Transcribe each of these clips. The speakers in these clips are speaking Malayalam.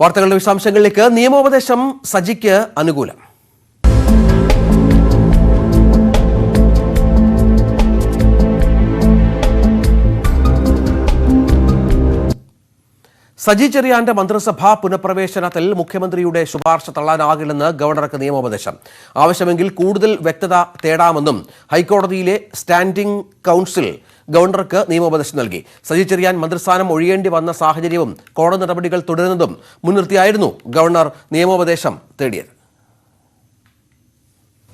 വാർത്തകളുടെ വിശദാംശങ്ങളിലേക്ക്. നിയമോപദേശം സജിക്ക് അനുകൂലം. സജി ചെറിയാന്റെ മന്ത്രിസഭാ പുനഃപ്രവേശനത്തിൽ മുഖ്യമന്ത്രിയുടെ ശുപാർശ തള്ളാനാകില്ലെന്ന് ഗവർണർക്ക് നിയമോപദേശം. ആവശ്യമെങ്കിൽ കൂടുതൽ വ്യക്തത തേടാമെന്നും ഹൈക്കോടതിയിലെ സ്റ്റാൻഡിംഗ് കൌൺസിൽ ഗവർണർക്ക് നിയമോപദേശം നൽകി. സജി ചെറിയാൻ മന്ത്രിസ്ഥാനം ഒഴിയേണ്ടി വന്ന സാഹചര്യവും കോടതി നടപടികൾ തുടരുന്നതും മുൻനിർത്തിയായിരുന്നു ഗവർണർ നിയമോപദേശം തേടിയത്.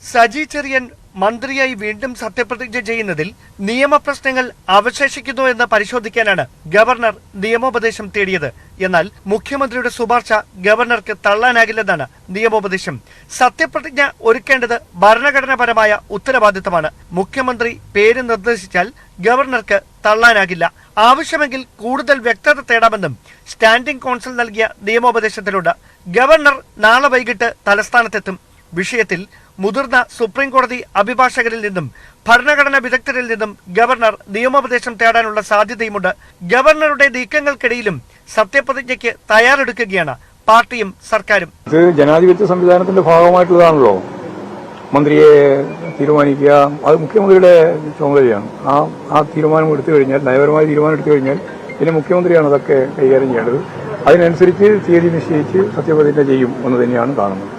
സജി ചെറിയാൻ മന്ത്രിയായി വീണ്ടും സത്യപ്രതിജ്ഞ ചെയ്യുന്നതിൽ നിയമപ്രശ്നങ്ങൾ അവശേഷിക്കുന്നു എന്ന് പരിശോധിക്കാനാണ് ഗവർണർ നിയമോപദേശം തേടിയത്. എന്നാൽ മുഖ്യമന്ത്രിയുടെ ശുപാർശ ഗവർണർക്ക് തള്ളാനാകില്ലെന്നാണ് നിയമോപദേശം. സത്യപ്രതിജ്ഞ ഒരുക്കേണ്ടത് ഭരണഘടനാപരമായ ഉത്തരവാദിത്തമാണ്. മുഖ്യമന്ത്രി പേര് നിർദ്ദേശിച്ചാൽ ഗവർണർക്ക് തള്ളാനാകില്ല. ആവശ്യമെങ്കിൽ കൂടുതൽ വ്യക്തത തേടാമെന്നും സ്റ്റാൻഡിംഗ് കൌൺസിൽ നൽകിയ നിയമോപദേശത്തിലുണ്ട്. ഗവർണർ നാളെ വൈകിട്ട് തലസ്ഥാനത്തെത്തും. വിഷയത്തിൽ മുതിർന്ന സുപ്രീം കോടതി അഭിഭാഷകരിൽ നിന്നും ഭരണഘടനാ വിദഗ്ധരിൽ നിന്നും ഗവർണർ നിയമോപദേശം തേടാനുള്ള സാധ്യതയുമുണ്ട്. ഗവർണറുടെ നീക്കങ്ങൾക്കിടയിലും സത്യപ്രതിജ്ഞയ്ക്ക് തയ്യാറെടുക്കുകയാണ് പാർട്ടിയും സർക്കാരും. ഇത് ജനാധിപത്യ സംവിധാനത്തിന്റെ ഭാഗമായിട്ടുള്ളതാണല്ലോ. മന്ത്രിയെ തീരുമാനിക്കുക അത് മുഖ്യമന്ത്രിയുടെ ചുമതലയാണ്. ആ തീരുമാനം എടുത്തു കഴിഞ്ഞാൽ, നയപരമായ തീരുമാനം എടുത്തു കഴിഞ്ഞാൽ പിന്നെ മുഖ്യമന്ത്രിയാണ് അതൊക്കെ കൈകാര്യം ചെയ്യേണ്ടത്. അതിനനുസരിച്ച് തീയതി നിശ്ചയിച്ച് സത്യപ്രതിജ്ഞ ചെയ്യും എന്ന് തന്നെയാണ് കാണുന്നത്.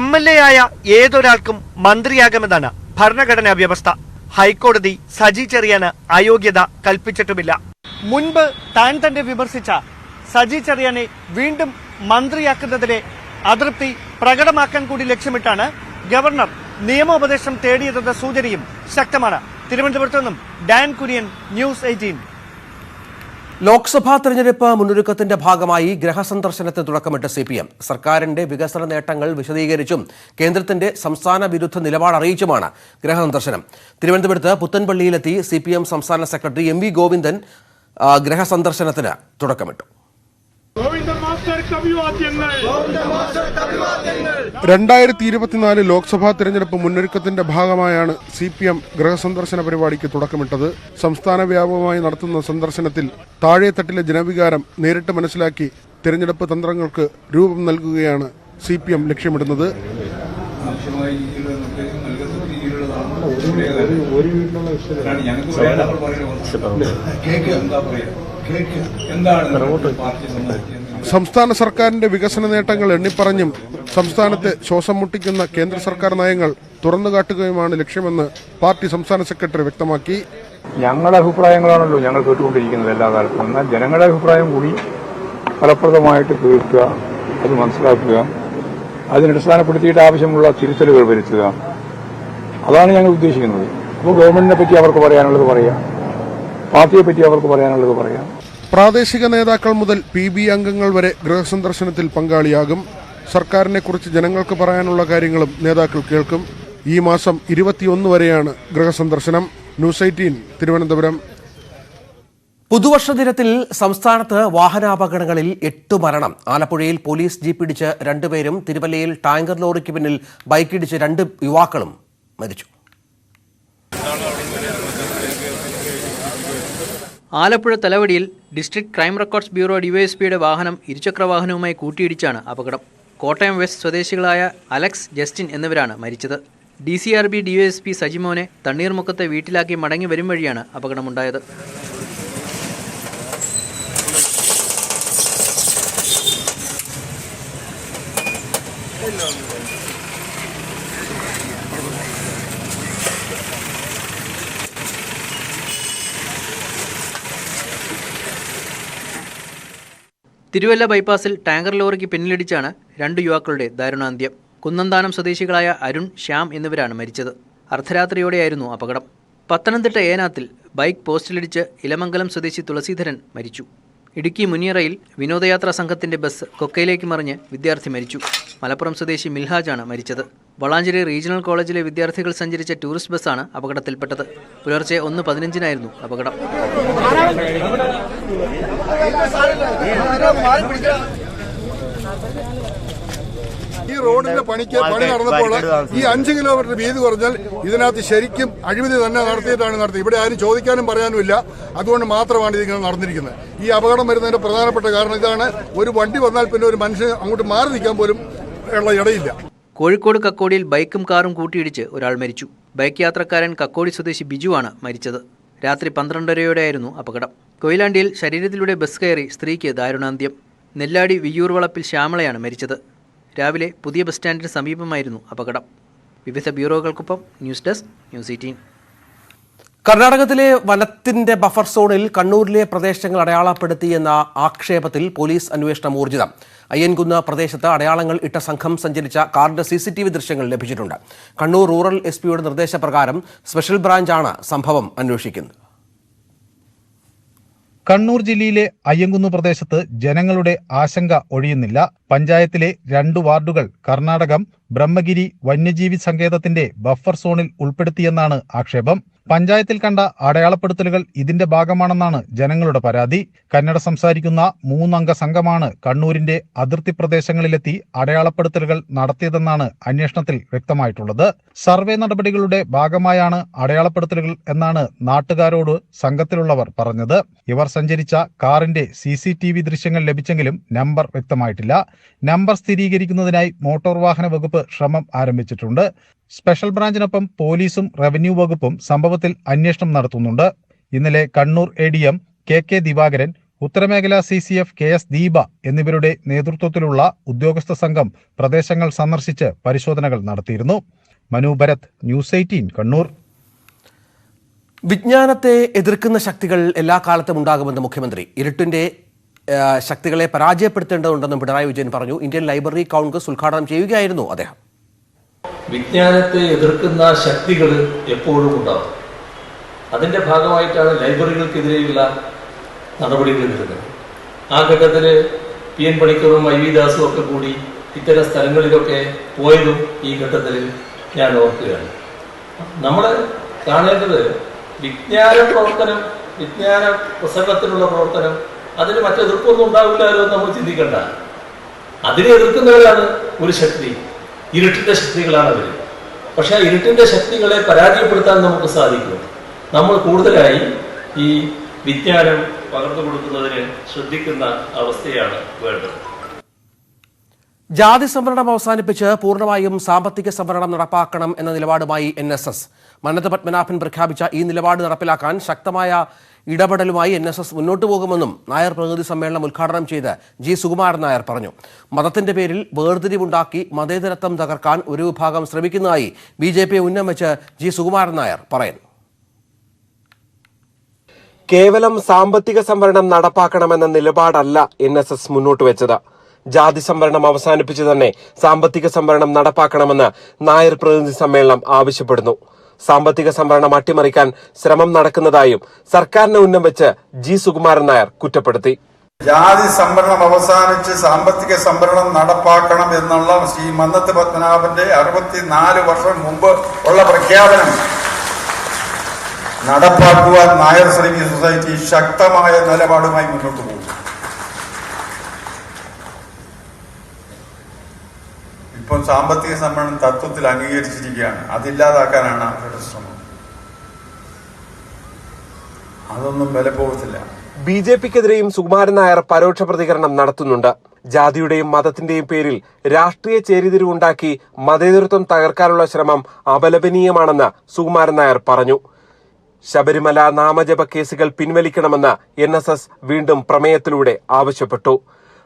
MLA ആയ ഏതൊരാൾക്കും മന്ത്രിയാകാമെന്നാണ് ഭരണഘടനാ വ്യവസ്ഥ. ഹൈക്കോടതി സജി ചെറിയാന് അയോഗ്യത കൽപ്പിച്ചിട്ടുമില്ല. മുൻപ് താൻ തന്നെ വിമർശിച്ച സജി ചെറിയാനെ വീണ്ടും മന്ത്രിയാക്കുന്നതിലെ അതൃപ്തി പ്രകടമാക്കാൻ കൂടി ലക്ഷ്യമിട്ടാണ് ഗവർണർ നിയമോപദേശം തേടിയതെന്ന സൂചനയും ശക്തമാണ്. തിരുവനന്തപുരത്ത് നിന്നും ഡാൻ കുര്യൻ, ന്യൂസ് 18. ലോക്സഭാ തെരഞ്ഞെടുപ്പ് മുന്നൊരുക്കത്തിന്റെ ഭാഗമായി ഗൃഹസന്ദർശനത്തിന് തുടക്കമിട്ട CPM സർക്കാരിന്റെ വികസന നേട്ടങ്ങൾ വിശദീകരിച്ചും കേന്ദ്രത്തിന്റെ സംസ്ഥാന വിരുദ്ധ നിലപാട് അറിയിച്ചുമാണ് ഗൃഹസന്ദർശനം. തിരുവനന്തപുരത്ത് പുത്തൻപള്ളിയിലെത്തി CPM സംസ്ഥാന സെക്രട്ടറി MV ഗോവിന്ദൻ ഗൃഹസന്ദർശനത്തിന് തുടക്കമിട്ടു. 2024 ലോക്സഭാ തെരഞ്ഞെടുപ്പ് മുന്നൊരുക്കത്തിന്റെ ഭാഗമായാണ് CPM ഗൃഹസന്ദർശന പരിപാടിക്ക് തുടക്കമിട്ടത്. സംസ്ഥാന വ്യാപകമായി നടത്തുന്ന സന്ദർശനത്തിൽ താഴെത്തട്ടിലെ ജനവികാരം നേരിട്ട് മനസ്സിലാക്കി തെരഞ്ഞെടുപ്പ് തന്ത്രങ്ങൾക്ക് രൂപം നൽകുകയാണ് CPM ലക്ഷ്യമിടുന്നത്. സംസ്ഥാന സർക്കാരിന്റെ വികസന നേട്ടങ്ങൾ എണ്ണിപ്പറഞ്ഞും സംസ്ഥാനത്തെ ശ്വാസം മുട്ടിക്കുന്ന കേന്ദ്ര സർക്കാർ നയങ്ങൾ തുറന്നുകാട്ടുകയുമാണ് ലക്ഷ്യമെന്ന് പാർട്ടി സംസ്ഥാന സെക്രട്ടറി വ്യക്തമാക്കി. ഞങ്ങളുടെ അഭിപ്രായങ്ങളാണല്ലോ ഞങ്ങൾ കേട്ടുകൊണ്ടിരിക്കുന്നത് എല്ലാ കാലത്തും. എന്നാൽ ജനങ്ങളുടെ അഭിപ്രായം കൂടി ഫലപ്രദമായിട്ട് കേൾക്കുക, അത് മനസ്സിലാക്കുക, അതിനടിസ്ഥാനപ്പെടുത്തിയിട്ട് ആവശ്യമുള്ള തിരുത്തലുകൾ വരുത്തുക, അതാണ് ഞങ്ങൾ ഉദ്ദേശിക്കുന്നത്. അപ്പോൾ ഗവൺമെന്റിനെ പറ്റി അവർക്ക് പറയാനുള്ളത് പറയാം, പാർട്ടിയെ പറ്റി അവർക്ക് പറയാനുള്ളത് പറയാം. പ്രാദേശിക നേതാക്കൾ മുതൽ PB അംഗങ്ങൾ വരെ ഗൃഹസന്ദർശനത്തിൽ പങ്കാളിയാകും. സർക്കാരിനെ കുറിച്ച് ജനങ്ങൾക്ക് പറയാനുള്ള കാര്യങ്ങളും നേതാക്കൾ കേൾക്കും. ഈ മാസം 21 വരെയാണ് ഗൃഹസന്ദർശനം. ന്യൂസ് 18 തിരുവനന്തപുരം. പുതുവർഷ ദിനത്തിൽ സംസ്ഥാനത്ത് വാഹനാപകടങ്ങളിൽ 8 മരണം. ആലപ്പുഴയിൽ പോലീസ് ജീപ്പ് ഇടിച്ച് 2 പേരും തിരുവല്ലയിൽ ടാങ്കർ ലോറിക്ക് പിന്നിൽ ബൈക്കിടിച്ച് 2 യുവാക്കളും മരിച്ചു. ആലപ്പുഴ തലവടിയിൽ ഡിസ്ട്രിക്ട് ക്രൈം റെക്കോർഡ്സ് ബ്യൂറോ DYSPയുടെ വാഹനം ഇരുചക്രവാഹനവുമായി കൂട്ടിയിടിച്ചാണ് അപകടം. കോട്ടയം വെസ്റ്റ് സ്വദേശികളായ അലക്സ്, ജസ്റ്റിൻ എന്നിവരാണ് മരിച്ചത്. DCRB DYSP സജിമോനെ തണ്ണീർമുക്കത്തെ വീട്ടിലാക്കി മടങ്ങി വരും വഴിയാണ് അപകടമുണ്ടായത്. തിരുവല്ല ബൈപ്പാസിൽ ടാങ്കർ ലോറിക്ക് പിന്നിലിടിച്ചാണ് 2 യുവാക്കളുടെ ദാരുണാന്ത്യം. കുന്നന്താനം സ്വദേശികളായ അരുൺ, ശ്യാം എന്നിവരാണ് മരിച്ചത്. അർദ്ധരാത്രിയോടെയായിരുന്നു അപകടം. പത്തനംതിട്ട ഏനാത്തിൽ ബൈക്ക് പോസ്റ്റിലിടിച്ച് ഇലമംഗലം സ്വദേശി തുളസീധരൻ മരിച്ചു. ഇടുക്കി മുനിയറയിൽ വിനോദയാത്രാ സംഘത്തിന്റെ ബസ് കൊക്കയിലേക്ക് മറിഞ്ഞ് വിദ്യാർത്ഥി മരിച്ചു. മലപ്പുറം സ്വദേശി മിൽഹാജാണ് മരിച്ചത്. വളാഞ്ചേരി റീജിയണൽ കോളേജിലെ വിദ്യാർത്ഥികൾ സഞ്ചരിച്ച ടൂറിസ്റ്റ് ബസ്സാണ് അപകടത്തിൽപ്പെട്ടത്. പുലർച്ചെ 1:15 അപകടം. ഈ റോഡിന്റെ പണി നടന്നപ്പോൾ ഈ 5 കിലോമീറ്റർ വീതി കുറഞ്ഞാൽ ഇതിനകത്ത് ശരിക്കും അഴിമതി തന്നെ നടത്തിയത്. ഇവിടെ ആരും ചോദിക്കാനും പറയാനുമില്ല. അതുകൊണ്ട് മാത്രമാണ് ഇതിങ്ങനെ നടന്നിരിക്കുന്നത്. ഈ അപകടം വരുന്നതിന്റെ പ്രധാനപ്പെട്ട കാരണം ഇതാണ്. ഒരു വണ്ടി വന്നാൽ പിന്നെ ഒരു മനുഷ്യൻ അങ്ങോട്ട് മാറി നിൽക്കാൻ പോലും ഉള്ള ഇടയില്ല. കോഴിക്കോട് കക്കോടിയിൽ ബൈക്കും കാറും കൂട്ടിയിടിച്ച് ഒരാൾ മരിച്ചു. ബൈക്ക് യാത്രക്കാരൻ കക്കോടി സ്വദേശി ബിജുവാണ് മരിച്ചത്. രാത്രി 12:30യോടെയായിരുന്നു അപകടം. കൊയിലാണ്ടിയിൽ ശരീരത്തിലൂടെ ബസ് കയറി സ്ത്രീക്ക് ദാരുണാന്ത്യം. നെല്ലാടി വിയ്യൂർ വളപ്പിൽ ശ്യാമളയാണ് മരിച്ചത്. രാവിലെ പുതിയ ബസ് സ്റ്റാൻഡിന് സമീപമായിരുന്നു അപകടം. വിവിധ ബ്യൂറോകൾക്കൊപ്പം ന്യൂസ് ഡെസ്ക് ന്യൂസ് 18. കർണാടകത്തിലെ വനത്തിന്റെ ബഫർ സോണിൽ കണ്ണൂരിലെ പ്രദേശങ്ങൾ അടയാളപ്പെടുത്തിയെന്ന ആക്ഷേപത്തിൽ പോലീസ് അന്വേഷണം ഊർജിതം. അയ്യൻകുന്ന് പ്രദേശത്ത് അടയാളങ്ങൾ ഇട്ട സംഘം സഞ്ചരിച്ച കാറിന്റെ CCTV ദൃശ്യങ്ങൾ ലഭിച്ചിട്ടുണ്ട്. കണ്ണൂർ റൂറൽ SP-യുടെ നിർദ്ദേശപ്രകാരം സ്പെഷ്യൽ ബ്രാഞ്ചാണ് സംഭവം അന്വേഷിക്കുന്നത്. കണ്ണൂർ ജില്ലയിലെ അയ്യങ്കുന്ന് പ്രദേശത്ത് ജനങ്ങളുടെ ആശങ്ക ഒഴിയുന്നില്ല. പഞ്ചായത്തിലെ 2 വാർഡുകൾ കർണാടകം ബ്രഹ്മഗിരി വന്യജീവി സങ്കേതത്തിന്റെ ബഫർ സോണിൽ ഉൾപ്പെടുത്തിയെന്നാണ് ആക്ഷേപം. പഞ്ചായത്തിൽ കണ്ട അടയാളപ്പെടുത്തലുകൾ ഇതിന്റെ ഭാഗമാണെന്നാണ് ജനങ്ങളുടെ പരാതി. കന്നഡ സംസാരിക്കുന്ന 3 അംഗ സംഘമാണ് കണ്ണൂരിന്റെ അതിർത്തി പ്രദേശങ്ങളിലെത്തി അടയാളപ്പെടുത്തലുകൾ നടത്തിയതെന്നാണ് അന്വേഷണത്തിൽ വ്യക്തമായിട്ടുള്ളത്. സർവേ നടപടികളുടെ ഭാഗമായാണ് അടയാളപ്പെടുത്തലുകൾ എന്നാണ് നാട്ടുകാരോട് സംഘത്തിലുള്ളവർ പറഞ്ഞത്. ഇവർ സഞ്ചരിച്ച കാറിന്റെ CCTV ദൃശ്യങ്ങൾ ലഭിച്ചെങ്കിലും നമ്പർ വ്യക്തമായിട്ടില്ല. നമ്പർ സ്ഥിരീകരിക്കുന്നതിനായി മോട്ടോർ വാഹന വകുപ്പ് ശ്രമം ആരംഭിച്ചിട്ടുണ്ട്. സ്പെഷ്യൽ ബ്രാഞ്ചിനൊപ്പം പോലീസും റവന്യൂ വകുപ്പും സംഭവത്തിൽ അന്വേഷണം നടത്തുന്നുണ്ട്. ഇന്നലെ Kannur ADM KK Divakaran, ഉത്തരമേഖല CCF KS Deepa എന്നിവരുടെ നേതൃത്വത്തിലുള്ള ഉദ്യോഗസ്ഥ സംഘം പ്രദേശങ്ങൾ സന്ദർശിച്ച് പരിശോധനകൾ നടത്തിയിരുന്നു. മനു ഭരത്, ന്യൂസ് 18 കണ്ണൂർ. വിജ്ഞാനത്തെ എതിർക്കുന്ന ശക്തികൾ എല്ലാ കാലത്തും ഉണ്ടാകുമെന്ന് മുഖ്യമന്ത്രി. ഇരുട്ടിന്റെ ശക്തികളെ പരാജയപ്പെടുത്തേണ്ടതുണ്ടെന്നും പിണറായി വിജയൻ പറഞ്ഞു. ഇന്ത്യൻ ലൈബ്രറി കോൺഗ്രസ് ഉദ്ഘാടനം ചെയ്യുകയായിരുന്നു അദ്ദേഹം. വിജ്ഞാനത്തെ എതിർക്കുന്ന ശക്തികൾ എപ്പോഴും ഉണ്ടാവും. അതിൻ്റെ ഭാഗമായിട്ടാണ് ലൈബ്രറികൾക്കെതിരെയുള്ള നടപടികൾ എടുക്കുന്നത്. ആ ഘട്ടത്തിൽ PN പണിക്കറും IV ദാസും ഒക്കെ കൂടി ഇത്തരം സ്ഥലങ്ങളിലൊക്കെ പോയതും ഈ ഘട്ടത്തിൽ ഞാൻ ഓർക്കുകയാണ്. നമ്മൾ കാണേണ്ടത് വിജ്ഞാന പ്രവർത്തനം, വിജ്ഞാന പ്രസംഗത്തിനുള്ള പ്രവർത്തനം, അതിന് മറ്റെതിർപ്പൊന്നും ഉണ്ടാവില്ലല്ലോ എന്ന് നമ്മൾ ചിന്തിക്കണ്ട. അതിനെ എതിർക്കുന്നവരാണ് ഒരു ശക്തി. ഇരുട്ടിന്റെ ശക്തികളാണ് അവർ. പക്ഷെ ആ ഇരുട്ടിന്റെ ശക്തികളെ പരാജയപ്പെടുത്താൻ നമുക്ക് സാധിക്കും. നമ്മൾ കൂടുതലായി ഈ വിജ്ഞാനം പകർന്നു കൊടുക്കുന്നതിന് ശ്രദ്ധിക്കുന്ന അവസ്ഥയാണ് വേണ്ടത്. ജാതി സംവരണം അവസാനിപ്പിച്ച് പൂർണ്ണമായും സാമ്പത്തിക സംവരണം നടപ്പാക്കണം എന്ന നിലപാടുമായി NSS. മന്നത്ത് പത്മനാഭൻ പ്രഖ്യാപിച്ച ഈ നിലപാട് നടപ്പിലാക്കാൻ ശക്തമായ ഇടപെടലുമായി NSS മുന്നോട്ടു പോകുമെന്നും നായർ പ്രതിനിധി സമ്മേളനം ഉദ്ഘാടനം ചെയ്ത് G. സുകുമാരൻ നായർ പറഞ്ഞു. മതത്തിന്റെ പേരിൽ വേർതിരിവുണ്ടാക്കി മതേതരത്വം തകർക്കാൻ ഒരു വിഭാഗം ശ്രമിക്കുന്നതായി BJP ഉന്നം വെച്ച് G. സുകുമാരൻ നായർ പറയുന്നു. കേവലം സാമ്പത്തിക സംവരണം നടപ്പാക്കണമെന്ന നിലപാടല്ല NSS മുന്നോട്ട് വെച്ചത്. ജാതി സംവരണം അവസാനിപ്പിച്ച് തന്നെ സാമ്പത്തിക സംവരണം നടപ്പാക്കണമെന്ന് നായർ പ്രതിനിധി സമ്മേളനം ആവശ്യപ്പെടുന്നു. സാമ്പത്തിക സംവരണം അട്ടിമറിക്കാൻ ശ്രമം നടക്കുന്നതായും സർക്കാരിനെ ഉന്നം വെച്ച് G. സുകുമാരൻ നായർ കുറ്റപ്പെടുത്തി. ജാതി സംവരണം അവസാനിച്ച് സാമ്പത്തിക സംവരണം നടപ്പാക്കണം എന്നുള്ള ശ്രീ മന്നത്ത് പത്മനാഭന്റെ 64 വർഷം മുമ്പ് ഉള്ള പ്രഖ്യാപനം നടപ്പാക്കുവാൻ നായർ ശ്രമിക സൊസൈറ്റി ശക്തമായ നിലപാടുമായി മുന്നോട്ട് പോകും. ഇപ്പം സാമ്പത്തിക സംവരണം തത്വത്തിൽ അംഗീകരിച്ചിരിക്കുകയാണ്. അതില്ലാതാക്കാനാണ് അവരുടെ ശ്രമം. അതൊന്നും വില പോകത്തില്ല. BJPക്കെതിരെയും സുകുമാരൻ നായർ പരോക്ഷ പ്രതികരണം നടത്തുന്നുണ്ട്. ജാതിയുടെയും മതത്തിന്റെയും പേരിൽ രാഷ്ട്രീയ ചേരിതിരിവുണ്ടാക്കി മതേതരത്വം തകർക്കാനുള്ള ശ്രമം അപലപനീയമാണെന്ന് സുകുമാരൻ നായർ പറഞ്ഞു. ശബരിമല നാമജപ കേസുകൾ പിൻവലിക്കണമെന്ന് NSS വീണ്ടും പ്രമേയത്തിലൂടെ ആവശ്യപ്പെട്ടു.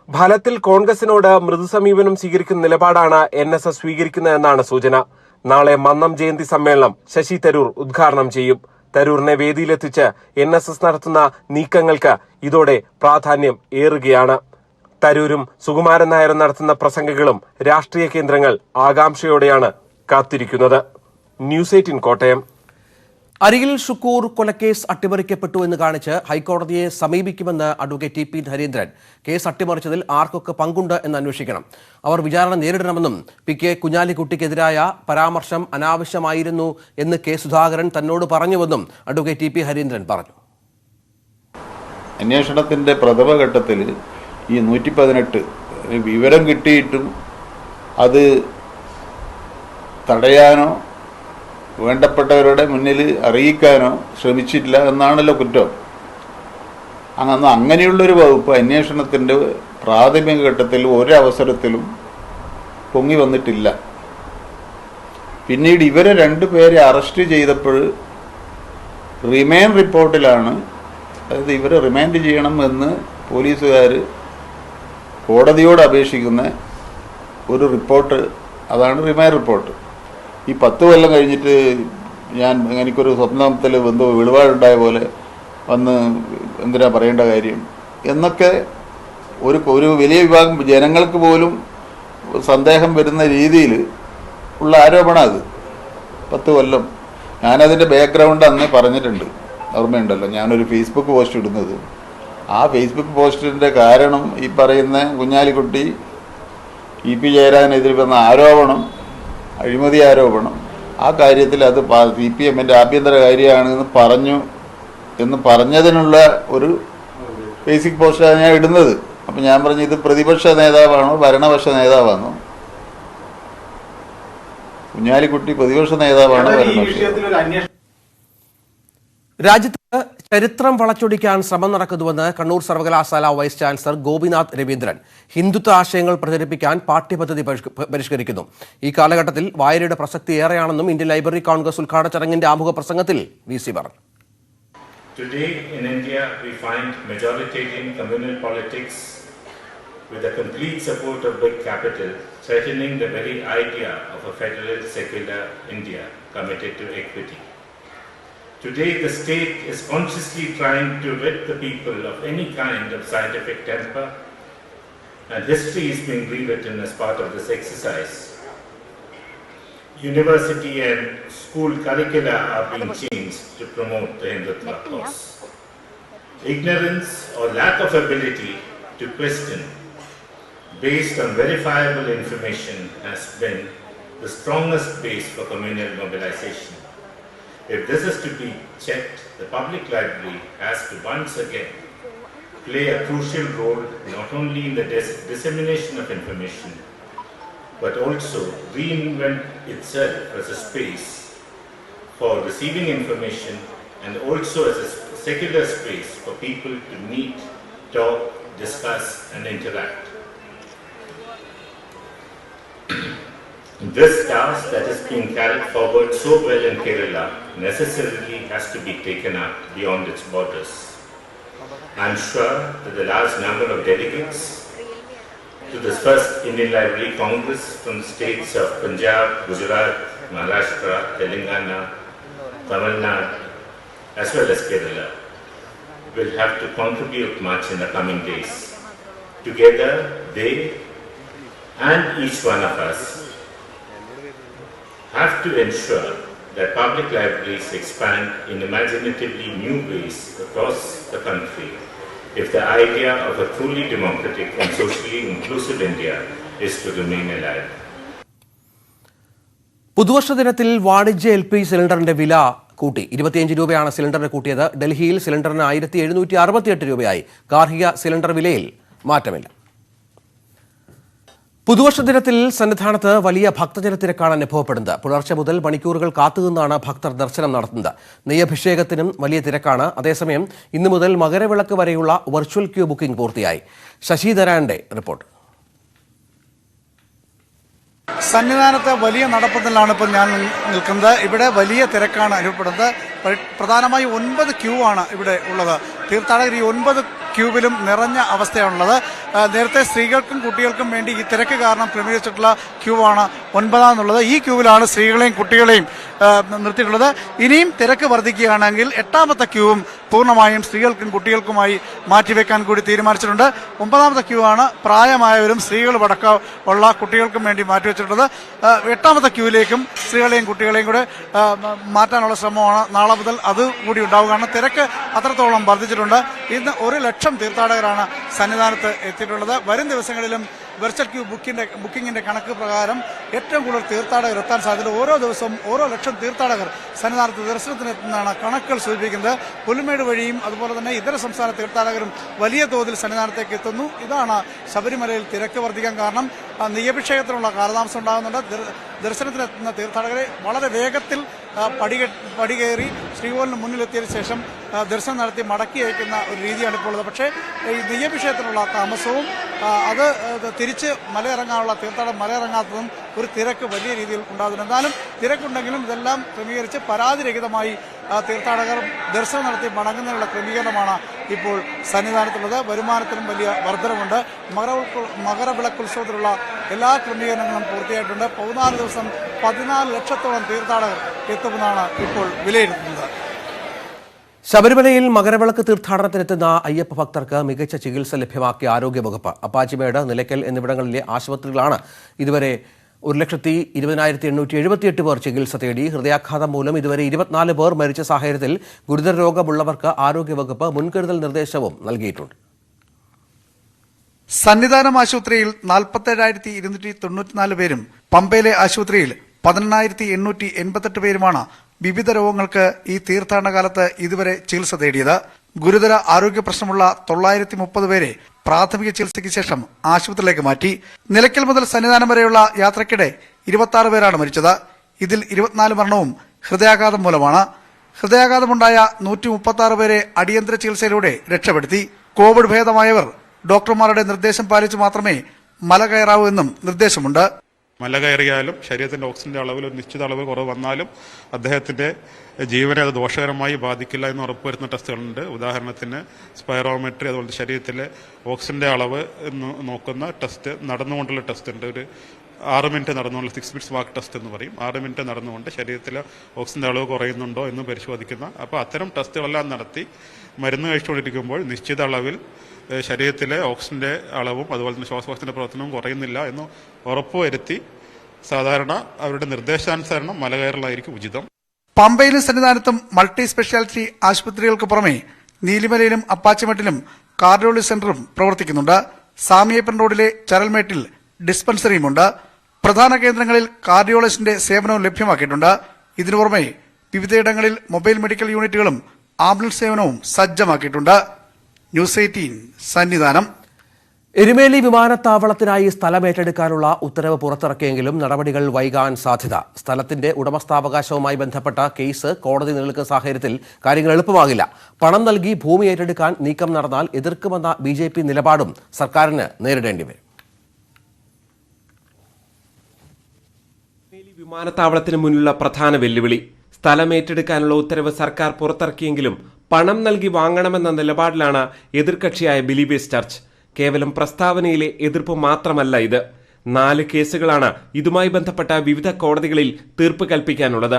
ഫലത്തിൽ കോൺഗ്രസിനോട് മൃദുസമീപനം സ്വീകരിക്കുന്ന നിലപാടാണ് NSS സ്വീകരിക്കുന്നതെന്നാണ് സൂചന. നാളെ മന്നം ജയന്തി സമ്മേളനം ശശി തരൂർ ഉദ്ഘാടനം ചെയ്യും. തരൂറിനെ വേദിയിലെത്തിച്ച് NSS നടത്തുന്ന നീക്കങ്ങൾക്ക് ഇതോടെ പ്രാധാന്യം ഏറുകയാണ്. തരൂരും സുകുമാരൻ നായരും നടത്തുന്ന പ്രസംഗങ്ങളും രാഷ്ട്രീയ കേന്ദ്രങ്ങൾ ആകാംക്ഷയോടെയാണ് കാത്തിരിക്കുന്നത്. ന്യൂസ് 18 കോട്ടയം. അരികിൽ ഷുക്കൂർ കൊലക്കേസ് അട്ടിമറിക്കപ്പെട്ടു എന്ന് കാണിച്ച് ഹൈക്കോടതിയെ സമീപിക്കുമെന്ന് അഡ്വക്കേറ്റ് TP ഹരീന്ദ്രൻ. കേസ് അട്ടിമറിച്ചതിൽ ആർക്കൊക്കെ പങ്കുണ്ട് എന്ന് അന്വേഷിക്കണം. അവർ വിചാരണ നേരിടണമെന്നും PK കുഞ്ഞാലിക്കുട്ടിക്കെതിരായ പരാമർശം അനാവശ്യമായിരുന്നു എന്ന് K. സുധാകരൻ തന്നോട് പറഞ്ഞുവെന്നും അഡ്വക്കേറ്റ് TP ഹരീന്ദ്രൻ പറഞ്ഞു. അന്വേഷണത്തിന്റെ പ്രഥമഘട്ടത്തിൽ ഈ 118 വിവരം കിട്ടിയിട്ടും അത് തടയാനോ വേണ്ടപ്പെട്ടവരുടെ മുന്നിൽ അറിയിക്കാനോ ശ്രമിച്ചിട്ടില്ല എന്നാണല്ലോ കുറ്റം. അങ്ങനെയുള്ളൊരു വകുപ്പ് അന്വേഷണത്തിൻ്റെ പ്രാഥമിക ഘട്ടത്തിൽ ഒരവസരത്തിലും പൊങ്ങി വന്നിട്ടില്ല. പിന്നീട് ഇവരെ 2 പേരെ അറസ്റ്റ് ചെയ്തപ്പോൾ റിമാൻഡ് റിപ്പോർട്ടിലാണ്, അതായത് ഇവരെ റിമാൻഡ് ചെയ്യണം എന്ന് പോലീസുകാർ കോടതിയോട് അപേക്ഷിക്കുന്ന ഒരു റിപ്പോർട്ട്, അതാണ് റിമാൻഡ് റിപ്പോർട്ട്. ഈ 10 കൊല്ലം കഴിഞ്ഞിട്ട് എനിക്കൊരു സ്വപ്നത്തിൽ എന്തോ വെളിപാടുണ്ടായ പോലെ വന്ന് എന്തിനാ പറയേണ്ട കാര്യം എന്നൊക്കെ ഒരു വലിയ വിഭാഗം ജനങ്ങൾക്ക് പോലും സന്ദേഹം വരുന്ന രീതിയിൽ ഉള്ള ആരോപണം അത്. 10 കൊല്ലം. ഞാനതിൻ്റെ ബാക്ക്ഗ്രൗണ്ട് അന്ന് പറഞ്ഞിട്ടുണ്ട്, ഓർമ്മയുണ്ടല്ലോ, ഞാനൊരു ഫേസ്ബുക്ക് പോസ്റ്റ് ഇടുന്നത്. ആ ഫേസ്ബുക്ക് പോസ്റ്റിൻ്റെ കാരണം ഈ പറയുന്ന കുഞ്ഞാലിക്കുട്ടി ഇ പി ജയരാജനെതിരെ വന്ന ആരോപണം, അഴിമതി ആരോപണം, ആ കാര്യത്തിൽ അത് CPM-ൻ്റെ ആഭ്യന്തര കാര്യമാണെന്ന് പറഞ്ഞതിനുള്ള ഒരു ബേസിക് പോസ്റ്റാണ് ഞാൻ ഇടുന്നത്. അപ്പം ഞാൻ പറഞ്ഞു, ഇത് പ്രതിപക്ഷ നേതാവാണോ ഭരണപക്ഷ നേതാവാണോ? കുഞ്ഞാലിക്കുട്ടി പ്രതിപക്ഷ നേതാവാണോ ഭരണപക്ഷ? രാജ്യത്ത് ചരിത്രം വളച്ചൊടിക്കാൻ ശ്രമം നടക്കുന്നുവെന്ന് കണ്ണൂർ സർവകലാശാല വൈസ് ചാൻസലർ ഗോപിനാഥ് രവീന്ദ്രൻ. ഹിന്ദുത്വ ആശയങ്ങൾ പ്രചരിപ്പിക്കാൻ പാഠ്യപദ്ധതി പരിഷ്കരിക്കുന്നു. ഈ കാലഘട്ടത്തിൽ വായനയുടെ പ്രസക്തി ഏറെയാണെന്നും ഇന്ത്യൻ ലൈബ്രറി കോൺഗ്രസ് ഉദ്ഘാടന ചടങ്ങിന്റെ ആമുഖ പ്രസംഗത്തിൽ VC പറഞ്ഞു. Today in India we find majoritarian communal politics with the complete support of big capital threatening the very idea of a federal secular India committed to equity. Today the state is consciously trying to rid the people of any kind of scientific temper, and history is being rewritten as part of this exercise. University and school curricula are being changed to promote the Hindutva cause. Ignorance or lack of ability to question based on verifiable information has been the strongest base for communal mobilization. If this is to be checked, the public library has to once again play a crucial role not only in the dissemination of information, but also reinvent itself as a space for receiving information and also as a secular space for people to meet, talk, discuss and interact. This task that is being carried forward so well in Kerala necessarily has to be taken up beyond its borders. I am sure that the large number of delegates to this first Indian Library Congress from the states of Punjab, Gujarat, Maharashtra, Telangana, Tamil Nadu, as well as Kerala, will have to contribute much in the coming days. Together, they and each one of us have to ensure that public libraries expand in imaginatively new ways across the country if the idea of a truly democratic and socially inclusive India is to remain alive. പുതുവർഷ ദിനത്തിൽ വാണിജ്യ LP സിലിണ്ടറിന്റെ വില കൂട്ടി. 25 രൂപയാണ് സിലിണ്ടറിന് കൂട്ടിയത്. ഡൽഹിയിൽ സിലിണ്ടറിന് 1768 രൂപയായി. ഗാർഹിക സിലിണ്ടർ വിലയിൽ മാറ്റമില്ല. പുതുവർഷ ദിനത്തിൽ സന്നിധാനത്ത് വലിയ ഭക്തജനത്തിരക്കാണ് അനുഭവപ്പെടുന്നത്. പുലർച്ചെ മുതൽ മണിക്കൂറുകൾ കാത്തുനിന്നാണ് ഭക്തർ ദർശനം നടത്തുന്നത്. നെയ്യഭിഷേകത്തിനും വലിയ തിരക്കാണ്. അതേസമയം ഇന്നു മുതൽ മകരവിളക്ക് വരെയുള്ള വെർച്വൽ ക്യൂ ബുക്കിംഗ് പൂർത്തിയായി. ശശിധരാന്റെ റിപ്പോർട്ട്. സന്നിധാനത്ത് വലിയ നടപ്പന്തലാണ് ഇപ്പോൾ ഞാൻ നിൽക്കുന്നത്. ഇവിടെ വലിയ തിരക്കാണ് അനുഭവപ്പെടുന്നത്. പ്രധാനമായും 9 ക്യൂ ആണ് ഇവിടെ ഉള്ളത്. തീർത്ഥാടകർ ഈ 9 ക്യൂവിലും നിറഞ്ഞ അവസ്ഥയാണുള്ളത്. നേരത്തെ സ്ത്രീകൾക്കും കുട്ടികൾക്കും വേണ്ടി ഈ തിരക്ക് കാരണം ക്രമീകരിച്ചിട്ടുള്ള ക്യൂ ആണ് 9-ാമതുള്ളത്. ഈ ക്യൂവിലാണ് സ്ത്രീകളെയും കുട്ടികളെയും നിർത്തിയിട്ടുള്ളത്. ഇനിയും തിരക്ക് വർദ്ധിക്കുകയാണെങ്കിൽ 8-ാമത്തെ ക്യൂവും പൂർണ്ണമായും സ്ത്രീകൾക്കും കുട്ടികൾക്കുമായി മാറ്റിവെക്കാൻ കൂടി തീരുമാനിച്ചിട്ടുണ്ട്. 9-ാമത്തെ ക്യൂ ആണ് പ്രായമായവരും സ്ത്രീകളും അടക്കം ഉള്ള കുട്ടികൾക്കും വേണ്ടി മാറ്റിവെച്ചിട്ടുള്ളത്. 8-ാമത്തെ ക്യൂവിലേക്കും സ്ത്രീകളെയും കുട്ടികളെയും കൂടെ മാറ്റാനുള്ള ശ്രമമാണ് നാളെ മുതൽ അതുകൂടി ഉണ്ടാവുകയാണ്. തിരക്ക് അത്രത്തോളം വർദ്ധിച്ചിട്ടുണ്ട്. ഇന്ന് 1 ലക്ഷം തീർത്ഥാടകരാണ് സന്നിധാനത്ത് എത്തിയിട്ടുള്ളത്. വരും ദിവസങ്ങളിലും വെർച്വൽ ക്യൂ ബുക്കിങ്ങിന്റെ കണക്ക് പ്രകാരം ഏറ്റവും കൂടുതൽ തീർത്ഥാടകർ എത്താൻ സാധ്യത. ഓരോ ദിവസവും 1 ലക്ഷം തീർത്ഥാടകർ സന്നിധാനത്ത് ദർശനത്തിനെത്തുന്നതാണ് കണക്കുകൾ സൂചിപ്പിക്കുന്നത്. പുൽമേട് വഴിയും അതുപോലെ തന്നെ ഇതര സംസ്ഥാന തീർത്ഥാടകരും വലിയ തോതിൽ സന്നിധാനത്തേക്ക് എത്തുന്നു. ഇതാണ് ശബരിമലയിൽ തിരക്ക് വർദ്ധിക്കാൻ കാരണം. നെയ്യഭിഷേകത്തിനുള്ള കാലതാമസം ഉണ്ടാകുന്നുണ്ട്. ദർശനത്തിനെത്തുന്ന തീർത്ഥാടകരെ വളരെ വേഗത്തിൽ പടികേറി ശ്രീകോവിലിന് മുന്നിലെത്തിയതിനു ശേഷം ദർശനം നടത്തി മടക്കി അയക്കുന്ന ഒരു രീതിയാണ് ഇപ്പോൾ ഉള്ളത്. പക്ഷേ ഈ നെയ്യഭിഷേകത്തിനുള്ള താമസവും അത് തിരിച്ച് മലയിറങ്ങാനുള്ള തീർത്ഥാടനം മലയിറങ്ങാത്തതും ഒരു തിരക്ക് വലിയ രീതിയിൽ ഉണ്ടാകുന്നുണ്ട്. എന്നാലും തിരക്കുണ്ടെങ്കിലും ഇതെല്ലാം ക്രമീകരിച്ച് പരാതിരഹിതമായി തീർത്ഥാടകർ ദർശനം നടത്തി മടങ്ങുന്നതിനുള്ള ക്രമീകരണമാണ് ഇപ്പോൾ സന്നിധാനത്തുള്ളത്. വരുമാനത്തിനും വലിയ വർധനമുണ്ട്. മകരവിളക്കുത്സവത്തിലുള്ള എല്ലാ ക്രമീകരണങ്ങളും പൂർത്തിയായിട്ടുണ്ട്. 14 ദിവസം 14 ലക്ഷത്തോളം തീർത്ഥാടകർ എത്തുമെന്നാണ് ഇപ്പോൾ വിലയിരുത്തുന്നത്. ശബരിമലയിൽ മകരവിളക്ക് തീർത്ഥാടനത്തിനെത്തുന്ന അയ്യപ്പ ഭക്തർക്ക് മികച്ച ചികിത്സ ലഭ്യമാക്കിയ ആരോഗ്യവകുപ്പ്. അപ്പാച്ചിമേട്, നിലയ്ക്കൽ എന്നിവിടങ്ങളിലെ ആശുപത്രികളാണ് ഇതുവരെ 1,20,878 പേർ ചികിത്സ തേടി. ഹൃദയാഘാതം മൂലം ഇതുവരെ 24 പേർ മരിച്ച സാഹചര്യത്തിൽ ഗുരുതര രോഗമുള്ളവർക്ക് ആരോഗ്യവകുപ്പ് മുൻകരുതൽ നിർദ്ദേശവും നൽകിയിട്ടുണ്ട്. സന്നിധാനം ആശുപത്രിയിൽ 47,294 പേരും പമ്പയിലെ ആശുപത്രിയിൽ 18,888 പേരുമാണ് വിവിധ രോഗങ്ങൾക്ക് ഈ തീർത്ഥാടന കാലത്ത് ഇതുവരെ ചികിത്സ തേടിയത്. ഗുരുതര ആരോഗ്യ പ്രശ്നമുള്ള 930 പേരെ പ്രാഥമിക ചികിത്സയ്ക്ക് ശേഷം ആശുപത്രിയിലേക്ക് മാറ്റി. നിലയ്ക്കൽ മുതൽ സന്നിധാനം വരെയുള്ള യാത്രയ്ക്കിടെ 26 പേരാണ് മരിച്ചത്. ഇതിൽ 24 മരണവും ഹൃദയാഘാതം മൂലമാണ്. ഹൃദയാഘാതമുണ്ടായ 136 പേരെ അടിയന്തര ചികിത്സയിലൂടെ രക്ഷപ്പെടുത്തി. കോവിഡ് ഭേദമായവർ ഡോക്ടർമാരുടെ നിർദ്ദേശം പാലിച്ചു മാത്രമേ മല കയറാവൂ എന്നും നിർദ്ദേശമുണ്ട്. മല കയറിയാലും ശരീരത്തിന്റെ ഓക്സിജന്റെ അളവിൽ ഒരു നിശ്ചിത അളവ് കുറവ് വന്നാലും അദ്ദേഹത്തിന്റെ ജീവനെ അത് ദോഷകരമായി ബാധിക്കില്ല എന്ന് ഉറപ്പുവരുത്തുന്ന ടെസ്റ്റുകളുണ്ട്. ഉദാഹരണത്തിന് സ്പൈറോമെട്രി, അതുപോലെ ശരീരത്തിലെ ഓക്സിജന്റെ അളവ് നോക്കുന്ന ടെസ്റ്റ്, നടന്നുകൊണ്ടുള്ള ടെസ്റ്റ് ഉണ്ട്. ഒരു 6 മിനിറ്റ് നടന്നുകൊണ്ട് 6 മിനിറ്റ്സ് വാക്ക് ടെസ്റ്റ് എന്ന് പറയും. 6 മിനിറ്റ് നടന്നുകൊണ്ട് ശരീരത്തിലെ ഓക്സിജന്റെ അളവ് കുറയുന്നുണ്ടോ എന്ന് പരിശോധിക്കുന്ന. അപ്പോൾ അത്തരം ടെസ്റ്റുകളെല്ലാം നടത്തി മരുന്ന് കഴിച്ചുകൊണ്ടിരിക്കുമ്പോൾ നിശ്ചിത അളവിൽ ശരീരത്തിലെ ഓക്സിജന്റെ അളവും അതുപോലെ തന്നെ ശ്വാസകോശത്തിന്റെ പ്രവർത്തനവും കുറയുന്നില്ല എന്ന് ഉറപ്പുവരുത്തി സാധാരണ അവരുടെ നിർദ്ദേശാനുസരണം മലകയറലായിരിക്കും ഉചിതം. പമ്പയിലും സന്നിധാനത്തും മൾട്ടി സ്പെഷ്യാലിറ്റി ആശുപത്രികൾക്ക് പുറമെ നീലിമലയിലും അപ്പാച്ചിമേട്ടിലും കാർഡിയോളജി സെന്ററും പ്രവർത്തിക്കുന്നുണ്ട്. സാമിയപ്പൻ റോഡിലെ ചരൽമേട്ടിൽ ഡിസ്പെൻസറിയുമുണ്ട്. പ്രധാന കേന്ദ്രങ്ങളിൽ കാർഡിയോളജിസ്റ്റിന്റെ സേവനവും ലഭ്യമാക്കിയിട്ടുണ്ട്. ഇതിനു പുറമെ വിവിധയിടങ്ങളിൽ മൊബൈൽ മെഡിക്കൽ യൂണിറ്റുകളും ആംബുലൻസ് സേവനവും സജ്ജമാക്കിയിട്ടുണ്ട്. ന്യൂസ് 18 സന്നിധാനം. എരുമേലി വിമാനത്താവളത്തിനായി സ്ഥലമേറ്റെടുക്കാനുള്ള ഉത്തരവ് പുറത്തിറക്കിയെങ്കിലും നടപടികൾ വൈകാൻ സാധ്യത. സ്ഥലത്തിന്റെ ഉടമസ്ഥാവകാശവുമായി ബന്ധപ്പെട്ട കേസ് കോടതി നിലനിൽക്കുന്ന സാഹചര്യത്തിൽ കാര്യങ്ങൾ എളുപ്പമാകില്ല. പണം നൽകി ഭൂമി ഏറ്റെടുക്കാൻ നീക്കം നടന്നാൽ എതിർക്കുമെന്ന BJP നിലപാടും സർക്കാരിന് നേരിടേണ്ടി വരും. വിമാനത്താവളത്തിന് മുന്നിലുള്ള പ്രധാന വെല്ലുവിളി സ്ഥലം ഏറ്റെടുക്കാനുള്ള ഉത്തരവ് സർക്കാർ പുറത്തിറക്കിയെങ്കിലും പണം നൽകി വാങ്ങണമെന്ന നിലപാടിലാണ് എതിർകക്ഷിയായ ബിലീവേഴ്സ് ചർച്ച്. കേവലം പ്രസ്താവനയിലെ എതിർപ്പ് മാത്രമല്ല ഇത്. 4 കേസുകളാണ് ഇതുമായി ബന്ധപ്പെട്ട വിവിധ കോടതികളിൽ തീർപ്പ് കൽപ്പിക്കാനുള്ളത്.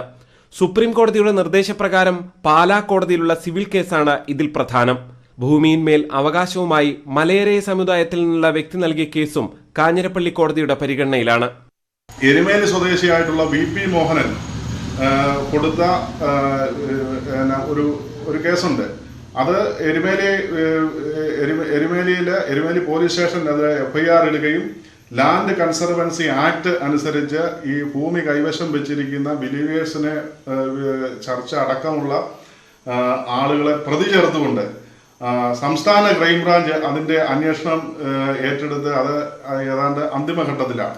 സുപ്രീം കോടതിയുടെ നിർദ്ദേശപ്രകാരം പാലാ കോടതിയിലുള്ള സിവിൽ കേസാണ് ഇതിൽ പ്രധാനം. ഭൂമിയിന്മേൽ അവകാശവുമായി മലയരയ സമുദായത്തിൽ നിന്നുള്ള വ്യക്തി നൽകിയ കേസും കാഞ്ഞിരപ്പള്ളി കോടതിയുടെ പരിഗണനയിലാണ്. എരുമേലി സ്വദേശിയായിട്ടുള്ള VP മോഹനൻ കൊടുത്ത ഒരു കേസുണ്ട്. അത് എരുമേലി പോലീസ് സ്റ്റേഷനിൽ FIR ഇടുകയും ലാൻഡ് കൺസർവൻസി ആക്ട് അനുസരിച്ച് ഈ ഭൂമി കൈവശം വെച്ചിരിക്കുന്ന ബിലീവേഴ്സിനെ ചർച്ച അടക്കമുള്ള ആളുകളെ പ്രതി ചേർത്തുകൊണ്ട് സംസ്ഥാന ക്രൈംബ്രാഞ്ച് അതിന്റെ അന്വേഷണം ഏറ്റെടുത്ത് അത് ഏതാണ്ട് അന്തിമഘട്ടത്തിലാണ്.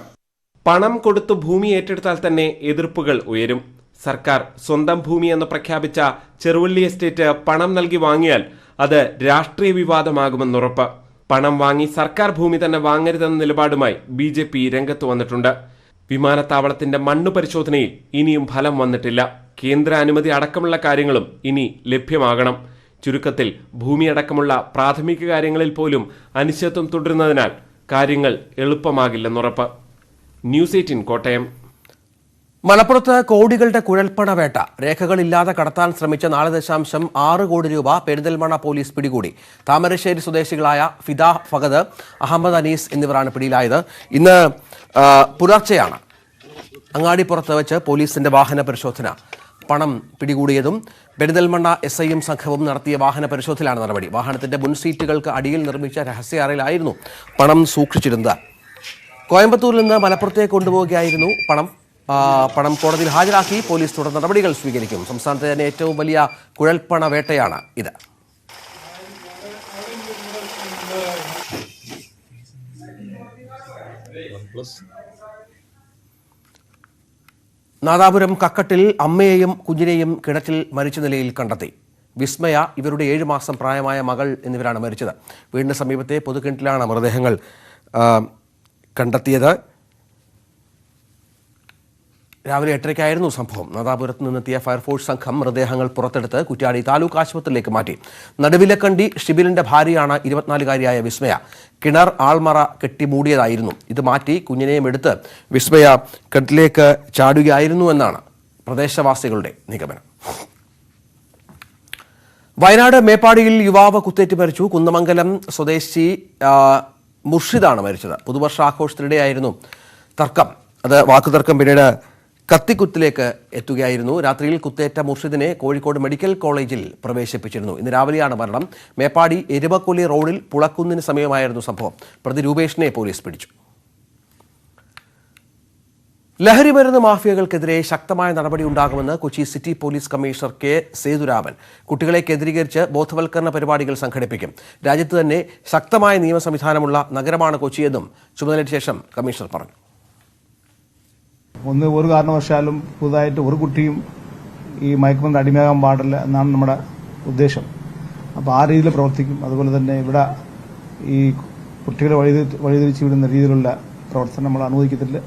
പണം കൊടുത്തു ഭൂമി ഏറ്റെടുത്താൽ തന്നെ എതിർപ്പുകൾ ഉയരും. സർക്കാർ സ്വന്തം ഭൂമി എന്ന് പ്രഖ്യാപിച്ച ചെറുവള്ളി എസ്റ്റേറ്റ് പണം നൽകി വാങ്ങിയാൽ അത് രാഷ്ട്രീയ വിവാദമാകുമെന്നുറപ്പ്. പണം വാങ്ങി സർക്കാർ ഭൂമി തന്നെ വാങ്ങരുതെന്ന നിലപാടുമായി BJP രംഗത്ത് വന്നിട്ടുണ്ട്. വിമാനത്താവളത്തിന്റെ മണ്ണ് പരിശോധനയിൽ ഇനിയും ഫലം വന്നിട്ടില്ല. കേന്ദ്ര അനുമതി അടക്കമുള്ള കാര്യങ്ങളും ഇനി ലഭ്യമാകണം. ചുരുക്കത്തിൽ ഭൂമിയടക്കമുള്ള പ്രാഥമിക കാര്യങ്ങളിൽ പോലും അനിശ്ചിതത്വം തുടരുന്നതിനാൽ കാര്യങ്ങൾ എളുപ്പമാകില്ലെന്നുറപ്പ്. ന്യൂസ് 18 കോട്ടയം. മലപ്പുറത്ത് കോടികളുടെ കുഴൽപ്പണവേട്ട. രേഖകളില്ലാതെ കടത്താൻ ശ്രമിച്ച 4.6 കോടി രൂപ പെരിന്തൽമണ്ണ പോലീസ് പിടികൂടി. താമരശ്ശേരി സ്വദേശികളായ ഫിദ ഫഗദ്, അഹമ്മദ് അനീസ് എന്നിവരാണ് പിടിയിലായത്. ഇന്ന് പുലർച്ചെയാണ് അങ്ങാടിപ്പുറത്ത് വെച്ച് പോലീസിന്റെ വാഹന പരിശോധന. പണം പിടികൂടിയതും പെരിന്തൽമണ്ണ SIയും സംഘവും നടത്തിയ വാഹന പരിശോധനയിലാണ് നടപടി. വാഹനത്തിന്റെ മുൻസീറ്റുകൾക്ക് അടിയിൽ നിർമ്മിച്ച രഹസ്യ അറയിലായിരുന്നു പണം സൂക്ഷിച്ചിരുന്നത്. കോയമ്പത്തൂരിൽ നിന്ന് മലപ്പുറത്തേക്ക് കൊണ്ടുപോവുകയായിരുന്നു പണം കോടതിയിൽ ഹാജരാക്കി പോലീസ് തുടർ നടപടികൾ സ്വീകരിക്കും. സംസ്ഥാനത്തെ തന്നെ ഏറ്റവും വലിയ കുഴൽപ്പണ വേട്ടയാണ് ഇത്. നാദാപുരം കക്കട്ടിൽ അമ്മയെയും കുഞ്ഞിനെയും കിണറ്റിൽ മരിച്ച നിലയിൽ കണ്ടെത്തി. വിസ്മയ, ഇവരുടെ 7 മാസം പ്രായമായ മകൾ എന്നിവരാണ് മരിച്ചത്. വീടിന് സമീപത്തെ പൊതുകിണറ്റിലാണ് മൃതദേഹങ്ങൾ കണ്ടെത്തിയത്. രാവിലെ 8:30 സംഭവം. നാദാപുരത്ത് നിന്നെത്തിയ ഫയർഫോഴ്സ് സംഘം മൃതദേഹങ്ങൾ പുറത്തെടുത്ത് കുറ്റ്യാടി താലൂക്ക് ആശുപത്രിയിലേക്ക് മാറ്റി. നടുവിലക്കണ്ടി ഷിബിലിന്റെ ഭാര്യയാണ് 24-കാരിയായ വിസ്മയ. കിണർ ആൾമറ കെട്ടിമൂടിയതായിരുന്നു. ഇത് മാറ്റി കുഞ്ഞിനെയും എടുത്ത് വിസ്മയ കിണറ്റിലേക്ക് ചാടുകയായിരുന്നു എന്നാണ് പ്രദേശവാസികളുടെ നിഗമനം. വയനാട് മേപ്പാടിയിൽ യുവാവ് കുത്തേറ്റ് മരിച്ചു. കുന്നമംഗലം സ്വദേശി മുർഷിദാണ് മരിച്ചത്. പുതുവർഷാഘോഷത്തിനിടെയായിരുന്നു തർക്കം. അത് വാക്കുതർക്കം പിന്നീട് കത്തിക്കുത്തിലേക്ക് എത്തുകയായിരുന്നു. രാത്രിയിൽ കുത്തേറ്റ മുർഷിദിനെ കോഴിക്കോട് മെഡിക്കൽ കോളേജിൽ പ്രവേശിപ്പിച്ചിരുന്നു. ഇന്ന് രാവിലെയാണ് മരണം. മേപ്പാടി എരുമക്കൊല്ലി റോഡിൽ പുളക്കുന്നിന് സമീപമായിരുന്നു സംഭവം. പ്രതി രൂപേഷിനെ പോലീസ് പിടിച്ചു. ലഹരിമരുന്ന് മാഫിയകൾക്കെതിരെ ശക്തമായ നടപടി ഉണ്ടാകുമെന്ന് Kochi city police commissioner K Sethuraman. കുട്ടികളെ കേന്ദ്രീകരിച്ച് ബോധവൽക്കരണ പരിപാടികൾ സംഘടിപ്പിക്കും. രാജ്യത്ത് തന്നെ ശക്തമായ നിയമ സംവിധാനമുള്ള നഗരമാണ് കൊച്ചിയെന്നും ചുമതലയ്ക്ക് ശേഷം കമ്മീഷണർ പറഞ്ഞു. ഒരു കാരണവശാലും പുതുതായിട്ട് ഒരു കുട്ടിയും ഈ മയക്കുമരുന്ന് അടിമയാകാൻ പാടില്ല എന്നാണ് നമ്മുടെ ഉദ്ദേശം. അപ്പോൾ ആ രീതിയിൽ പ്രവർത്തിക്കും. അതുപോലെ തന്നെ ഇവിടെ ഈ കുട്ടികളെ വഴിതിരിച്ചു വിടുന്ന രീതിയിലുള്ള പ്രവർത്തനം നമ്മൾ അനുവദിക്കത്തില്ല.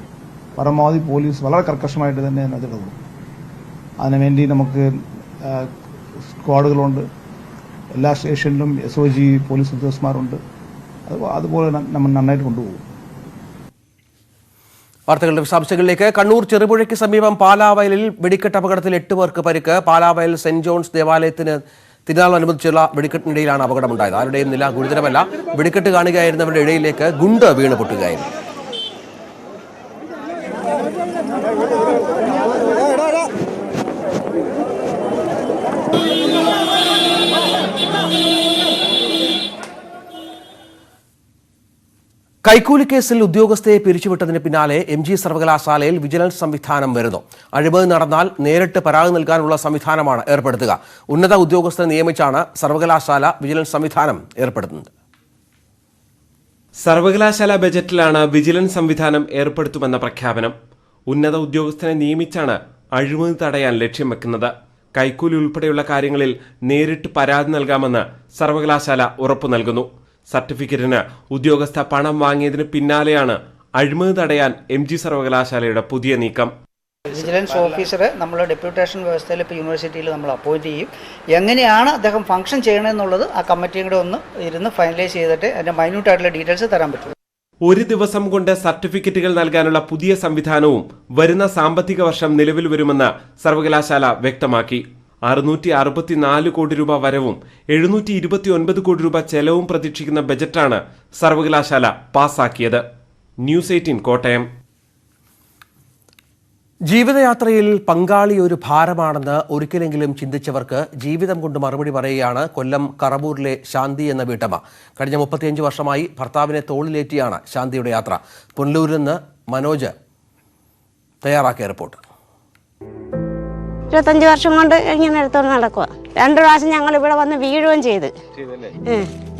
പരമാവധി പോലീസ് വളരെ കർക്കശമായിട്ട് തന്നെ അതിടപെടും. അതിനുവേണ്ടി നമുക്ക് സ്ക്വാഡുകളുണ്ട്. എല്ലാ സ്റ്റേഷനിലും SOG പോലീസ് ഉദ്യോഗസ്ഥന്മാരുണ്ട്. അതുപോലെ നമ്മൾ നന്നായിട്ട് കൊണ്ടുപോകും. വാർത്തകളുടെ വിശദാംശങ്ങളിലേക്ക്. കണ്ണൂർ ചെറുപുഴയ്ക്ക് സമീപം പാലാവയലിൽ വെടിക്കെട്ട് അപകടത്തിൽ 8 പേർക്ക് പരിക്ക്. പാലാവയൽ സെന്റ് ജോൺസ് ദേവാലയത്തിന് തിരുനാളനുബന്ധിച്ചുള്ള വെടിക്കെട്ടിനിടയിലാണ് അപകടമുണ്ടായത്. ആരുടെയും നില ഗുരുതരമല്ല. വെടിക്കെട്ട് കാണുകയായിരുന്നവരുടെ ഇടയിലേക്ക് ഗുണ്ട് വീണ് പൊട്ടുകയായിരുന്നു. കൈക്കൂലി കേസിൽ ഉദ്യോഗസ്ഥയെ പിരിച്ചുവിട്ടതിന് പിന്നാലെ MG സർവകലാശാലയിൽ വിജിലൻസ് സംവിധാനം വരുന്നു. അഴിമതി നടന്നാൽ നേരിട്ട് പരാതി നൽകാനുള്ള സംവിധാനമാണ് ഏർപ്പെടുത്തുക. ഉന്നത ഉദ്യോഗസ്ഥരെ നിയമിച്ചാണ് സർവകലാശാല വിജിലൻസ് സംവിധാനം ഏർപ്പെടുത്തുന്നത്. സർവകലാശാല ബജറ്റിലാണ് വിജിലൻസ് സംവിധാനം ഏർപ്പെടുത്തുമെന്ന പ്രഖ്യാപനം. ഉന്നത ഉദ്യോഗസ്ഥനെ നിയമിച്ചാണ് അഴിമതി തടയാൻ ലക്ഷ്യം വെക്കുന്നത്. കൈക്കൂലി ഉൾപ്പെടെയുള്ള കാര്യങ്ങളിൽ നേരിട്ട് പരാതി നൽകാമെന്ന് സർവകലാശാല ഉറപ്പു നൽകുന്നു. സർട്ടിഫിക്കറ്റിന് ഉദ്യോഗസ്ഥ പണം വാങ്ങിയതിന് പിന്നാലെയാണ് അഴിമതി തടയാൻ MG സർവകലാശാലയുടെ പുതിയ നീക്കം. വിജിലൻസ് ഓഫീസറെ നമ്മൾ ഡെപ്യൂട്ടേഷൻ വ്യവസ്ഥയിൽ ഇപ്പോൾ യൂണിവേഴ്സിറ്റിയിൽ നമ്മൾ അപ്പോയിന്റ് ചെയ്യും. എങ്ങനെയാണ് അദ്ദേഹം ഫംഗ്ഷൻ ചെയ്യണമെന്നുള്ളത് ആ കമ്മിറ്റിയും കൂടെ ഒന്ന് ഇരുന്ന് ഫൈനലൈസ് ചെയ്തിട്ട് അതിൻ്റെ മൈന്യൂട്ടായിട്ടുള്ള ഡീറ്റെയിൽസ് തരാൻ പറ്റും. ഒരു ദിവസം കൊണ്ട് സർട്ടിഫിക്കറ്റുകൾ നൽകാനുള്ള പുതിയ സംവിധാനവും വരുന്ന സാമ്പത്തിക വർഷം നിലവിൽ വരുമെന്ന് സർവകലാശാല വ്യക്തമാക്കി. 664 കോടി രൂപ വരവും 729 കോടി രൂപ ചെലവും പ്രതീക്ഷിക്കുന്ന ബജറ്റാണ് സർവകലാശാല പാസാക്കിയത്. ന്യൂസ് 18 കോട്ടയം. ജീവിതയാത്രയിൽ പങ്കാളി ഒരു ഭാരമാണെന്ന് ഒരിക്കലെങ്കിലും ചിന്തിച്ചവർക്ക് ജീവിതം കൊണ്ട് മറുപടി പറയുകയാണ് കൊല്ലം കറവൂരിലെ ശാന്തി എന്ന വീട്ടമ്മ. കഴിഞ്ഞ 35 വർഷമായി ഭർത്താവിനെ തോളിലേറ്റിയാണ് ശാന്തിയുടെ യാത്ര. പുനലൂരിൽ നിന്ന് മനോജ് തയ്യാറാക്കിയ റിപ്പോർട്ട്. 25 വർഷം കൊണ്ട് ഇങ്ങനെ എടുത്തോണ്ട് നടക്കുക. 2 പ്രാവശ്യം ഞങ്ങൾ ഇവിടെ വന്ന് വീഴുകയും ചെയ്ത്.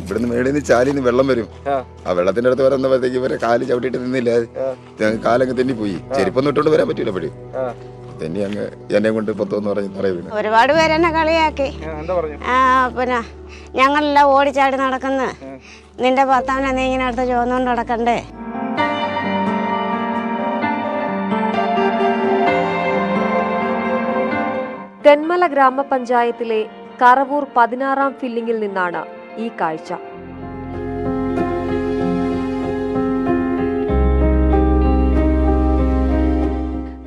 ഇവിടുന്ന് മേളിൽ നിന്ന് ചാലിന്ന് വെള്ളം വരും. ആ വെള്ളത്തിന്റെ അടുത്ത് വരുന്നപ്പോഴത്തേക്ക് ഇവരെ കാല് ചവിട്ടിട്ട് നിന്നില്ല. കാലങ്ങ് തെന്നി പോയി. ചെരുപ്പൊന്നും ഇട്ടോണ്ട് വരാൻ പറ്റൂല. പടി തെന്നി അങ്ങ് എന്നെ കൊണ്ട് പൊത്തോന്ന് പറഞ്ഞു. ഒരുപാട് പേര് എന്നെ കളിയാക്കി. പിന്നെ ഞങ്ങളെല്ലാം ഓടിച്ചാടി നടക്കുന്ന നിന്റെ ഭർത്താവിനെ നീ ഇങ്ങനെ അടുത്ത് ചോദിച്ചുകൊണ്ട് നടക്കണ്ടേ. തെന്മല ഗ്രാമപഞ്ചായത്തിലെ കറവൂർ 16ാം ഫില്ലിംഗിൽ നിന്നാണ് ഈ കാഴ്ച.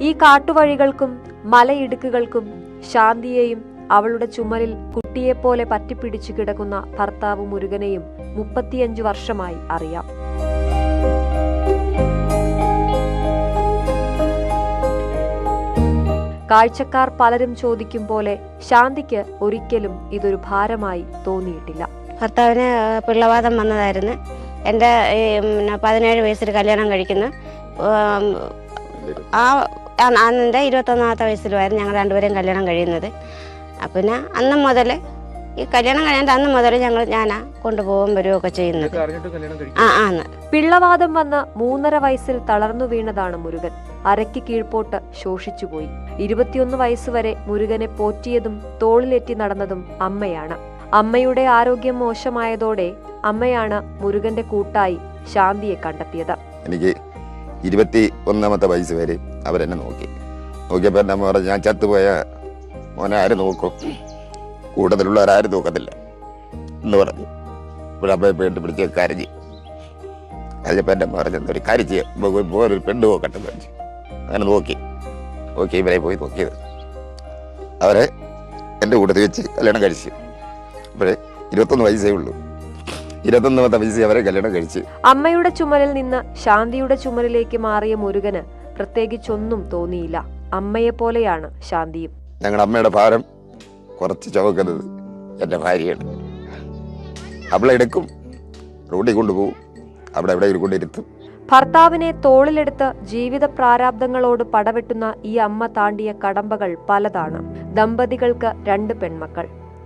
ഈ കാട്ടുവഴികൾക്കും മലയിടുക്കുകൾക്കും ശാന്തിയെയും അവളുടെ ചുമലിൽ കുട്ടിയെപ്പോലെ പറ്റിപ്പിടിച്ചു കിടക്കുന്ന ഭർത്താവ് മുരുകനെയും 35 വർഷമായി അറിയാം. കാഴ്ചക്കാർ പലരും ചോദിക്കും പോലെ ശാന്തിക്ക് ഒരിക്കലും ഇതൊരു ഭാരമായി തോന്നിയിട്ടില്ല. ഭർത്താവിന് പിള്ളവാതം വന്നതായിരുന്നു. എൻ്റെ 17 വയസ്സിൽ കല്യാണം കഴിക്കുന്നു. എൻ്റെ 21ാമത്തെ വയസ്സിലുമായിരുന്നു ഞങ്ങൾ രണ്ടുപേരെയും കല്യാണം കഴിയുന്നത്. പിന്നെ അന്ന് മുതൽ ഈ കല്യാണം കഴിയാൻ അന്ന് മുതൽ ഞാനാ കൊണ്ടുപോകാൻ വരികയൊക്കെ ചെയ്യുന്നത്. പിള്ളവാദം വന്ന് 3.5 വയസ്സിൽ തളർന്നു വീണതാണ് മുരുകൻ. അരയ്ക്ക് കീഴ്പോട്ട് ശോഷിച്ചുപോയി. 21 വയസ്സുവരെ മുരുകനെ പോറ്റിയതും തോളിലെറ്റി നടന്നതും അമ്മയാണ്. അമ്മയുടെ ആരോഗ്യം മോശമായതോടെ അമ്മയാണ് മുരുകന്റെ കൂട്ടായി ശാന്തിയെ കണ്ടെത്തിയത്. എനിക്ക് 21ാമത്തെ വയസ്സ് വരെ അവരെന്നെ നോക്കിയപ്പോൾ എൻ്റെ അമ്മ പറഞ്ഞു, ഞാൻ ചത്തുപോയ മോനെ ആര് നോക്കും, കൂടുതലുള്ളവരാരും നോക്കത്തില്ല എന്ന് പറഞ്ഞു. ഇവിടെ അമ്മയെ പേട്ട് പിടിച്ച് കരഞ്ഞ് അതിപ്പോൾ എൻ്റെ അമ്മ പറഞ്ഞു, ഒരു കരച്ച് ഒരു പെണ്ണ് നോക്കട്ടെ പറഞ്ഞു. അങ്ങനെ നോക്കി ഇവരെ പോയി നോക്കിയത്. അവരെ എൻ്റെ കൂട്ടത്തിൽ വെച്ച് കല്യാണം കഴിച്ചു. ഇപ്പോഴേ 21 വയസ്സേ ഉള്ളൂ. 21ാമത്തെ വയസ്സിൽ അവരെ കല്യാണം കഴിച്ച്. അമ്മയുടെ ചുമലിൽ നിന്ന് ശാന്തിയുടെ ചുമലിലേക്ക് മാറിയ മുരുകന് പ്രത്യേകിച്ചൊന്നും തോന്നിയില്ല. അമ്മയെ പോലെയാണ് ശാന്തിയും. ഞങ്ങളുടെ അമ്മയുടെ ഭാരം കുറച്ച് ചുമക്കുന്നത് എൻ്റെ ഭാര്യയാണ്. അവളെടുക്കും, റോഡിൽ കൊണ്ടുപോകും, അവിടെ എവിടെയെങ്കിലും കൊണ്ടിരുത്തും. ഭർത്താവിനെ തോളിലെടുത്ത് ജീവിത പ്രാരാബ്ദങ്ങളോട് പടവെട്ടുന്ന ഈ അമ്മ താണ്ടിയ കടമ്പകൾ പലതാണ്. ദമ്പതികൾക്ക് 2 പെൺമക്കൾ.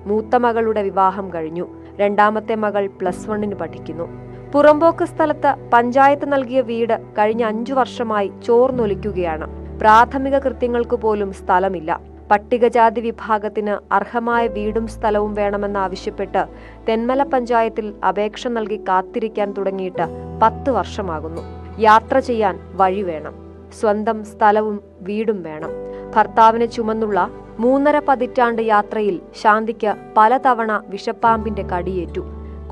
മൂത്ത മകളുടെ വിവാഹം കഴിഞ്ഞു. രണ്ടാമത്തെ മകൾ +1 പഠിക്കുന്നു. പുറമ്പോക്ക് സ്ഥലത്ത് പഞ്ചായത്ത് നൽകിയ വീട് കഴിഞ്ഞ 5 വർഷമായി ചോർന്നൊലിക്കുകയാണ്. പ്രാഥമിക കൃത്യങ്ങൾക്ക് പോലും സ്ഥലമില്ല. പട്ടികജാതി വിഭാഗത്തിന് അർഹമായ വീടും സ്ഥലവും വേണമെന്നാവശ്യപ്പെട്ട് തെന്മല പഞ്ചായത്തിൽ അപേക്ഷ നൽകി കാത്തിരിക്കാൻ തുടങ്ങിയിട്ട് 10 വർഷമാകുന്നു. യാത്ര ചെയ്യാൻ വഴി വേണം, സ്വന്തം സ്ഥലവും വീടും വേണം. ഭർത്താവിനെ ചുമന്നുള്ള 3.5 പതിറ്റാണ്ട് യാത്രയിൽ ശാന്തിക്ക് പലതവണ വിഷപ്പാമ്പിന്റെ കടിയേറ്റു.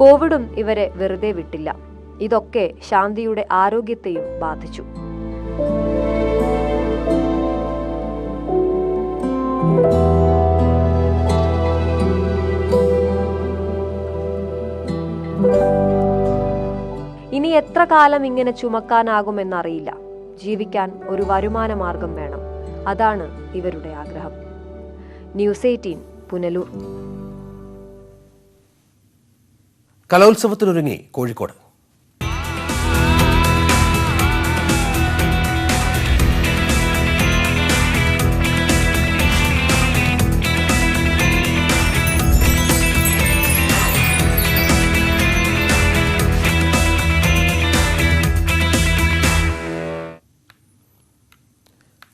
കോവിഡും ഇവരെ വെറുതെ വിട്ടില്ല. ഇതൊക്കെ ശാന്തിയുടെ ആരോഗ്യത്തെയും ബാധിച്ചു. ഇനി എത്ര കാലം ഇങ്ങനെ ചുമക്കാനാകുമെന്നറിയില്ല. ജീവിക്കാൻ ഒരു വരുമാന മാർഗം വേണം. അതാണ് ഇവരുടെ ആഗ്രഹം. ന്യൂസ് 18 പുനലൂർ. കലോത്സവത്തിനൊരുങ്ങി കോഴിക്കോട്.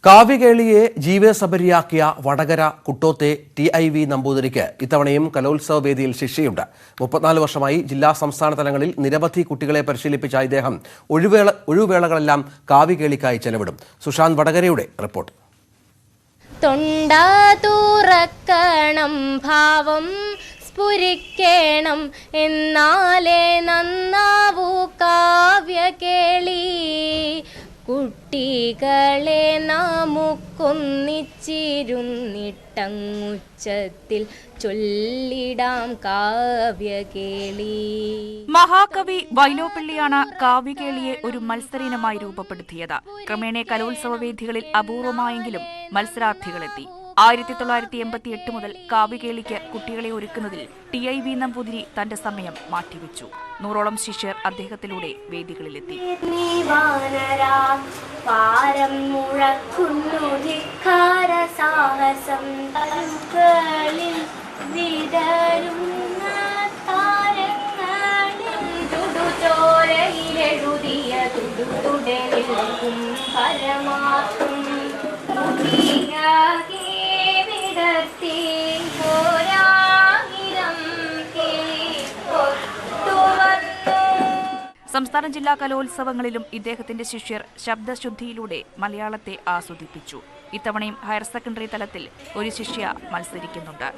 കാവ്യകേളിയെ ജീവിതസബരിയാക്കിയ വടകര കുട്ടോത്തെ TIV നമ്പൂതിരിക്ക് ഇത്തവണയും കലോത്സവ വേദിയിൽ ശിക്ഷയുണ്ട്. 34 വർഷമായി ജില്ലാ സംസ്ഥാന തലങ്ങളിൽ നിരവധി കുട്ടികളെ പരിശീലിപ്പിച്ച ഇദ്ദേഹം ഒഴിവുവേളകളെല്ലാം കാവ്യകേളിക്കായി ചെലവിടും. സുശാന്ത് വടകരയുടെ റിപ്പോർട്ട്. തൊണ്ടാ തുറക്കണം, ഭാവം സ്ഫുരിക്കണം, എന്നാലേ നന്നാവൂ കാവ്യകേളി. കുട്ടികളെ നമുക്കൊന്നിച്ചിരുന്നിട്ടങ്ങുച്ചത്തിൽ ചൊല്ലിടാം കാവ്യകേളി. മഹാകവി വൈലോപ്പിള്ളിയാണ് കാവ്യകേളിയെ ഒരു മത്സരയിനമായി രൂപപ്പെടുത്തിയത്. ക്രമേണ കലോത്സവ വേദികളിൽ അപൂർവമായെങ്കിലും മത്സരാർത്ഥികളെത്തി. 1988 മുതൽ കാവ്യകേളിക്ക് കുട്ടികളെ ഒരുക്കുന്നതിൽ TIV നമ്പൂതിരി തന്റെ സമയം മാറ്റിവെച്ചു. 100ഓളം ശിഷ്യർ അദ്ദേഹത്തിലൂടെ വേദികളിലെത്തി. സംസ്ഥാന ജില്ലാ കലോത്സവങ്ങളിലും ഇദ്ദേഹത്തിന്റെ ശിഷ്യർ ശബ്ദശുദ്ധിയിലൂടെ മലയാളത്തെ ആസ്വദിപ്പിച്ചു. ഇത്തവണയും ഹയർ സെക്കൻഡറി തലത്തിൽ ഒരു ശിഷ്യ മത്സരിക്കുന്നുണ്ട്.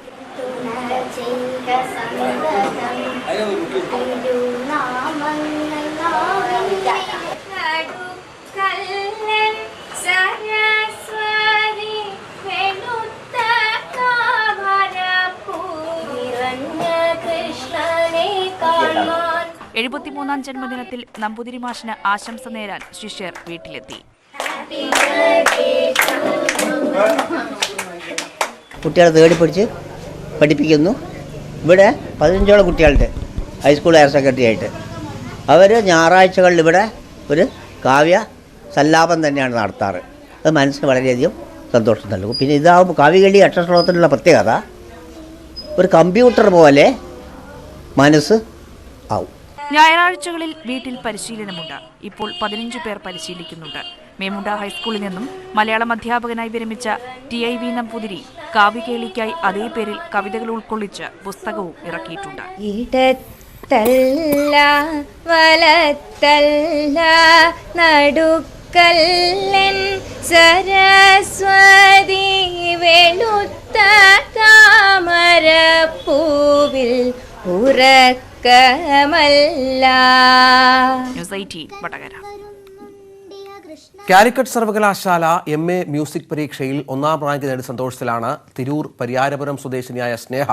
ാം 73ാം ജന്മദിനത്തിൽ നമ്പൂതിരി മാഷിന് ആശംസ നേരാൻ ശിഷ്യർ വീട്ടിലെത്തി. കുട്ടികളെ തേടി പിടിച്ച് പഠിപ്പിക്കുന്നു. ഇവിടെ 15ഓളം കുട്ടികളുണ്ട് ഹൈസ്കൂൾ ഹയർ സെക്കൻഡറി ആയിട്ട്. അവർ ഞായറാഴ്ചകളിൽ ഇവിടെ ഒരു കാവ്യ സല്ലാപം തന്നെയാണ് നടത്താറ്. അത് മനസ്സിന് വളരെയധികം സന്തോഷം നൽകും. പിന്നെ ഇതാകുമ്പോൾ കാവ്യകളി അക്ഷരശ്ലോകത്തിനുള്ള പ്രത്യേകത ഒരു കമ്പ്യൂട്ടർ പോലെ മനസ്സ് ആവും. ഞായറാഴ്ചകളിൽ വീട്ടിൽ പരിശീലനമുണ്ട്. ഇപ്പോൾ 15 പേർ പരിശീലിക്കുന്നുണ്ട്. മേമുണ്ട ഹൈസ്കൂളിൽ നിന്നും മലയാളം അധ്യാപകനായി വിരമിച്ച TIV നമ്പൂതിരി കാവ്യകേളിക്കായി അതേ പേരിൽ കവിതകൾ ഉൾക്കൊള്ളിച്ച് പുസ്തകവും ഇറക്കിയിട്ടുണ്ട്. ഇടത്തല്ല വലത്തല്ല നടുക്കല്ലൻ സരസ്വതി വെളുത്ത താമരപ്പൂവിൽ ഉറക്കമല്ല. ന്യൂസ് 18 വടകര. കാലിക്കറ്റ് സർവകലാശാല MA മ്യൂസിക് പരീക്ഷയിൽ 1ാം റാങ്ക് നേടിയ സന്തോഷത്തിലാണ് തിരൂർ പരിയാരപുരം സ്വദേശിനിയായ സ്നേഹ.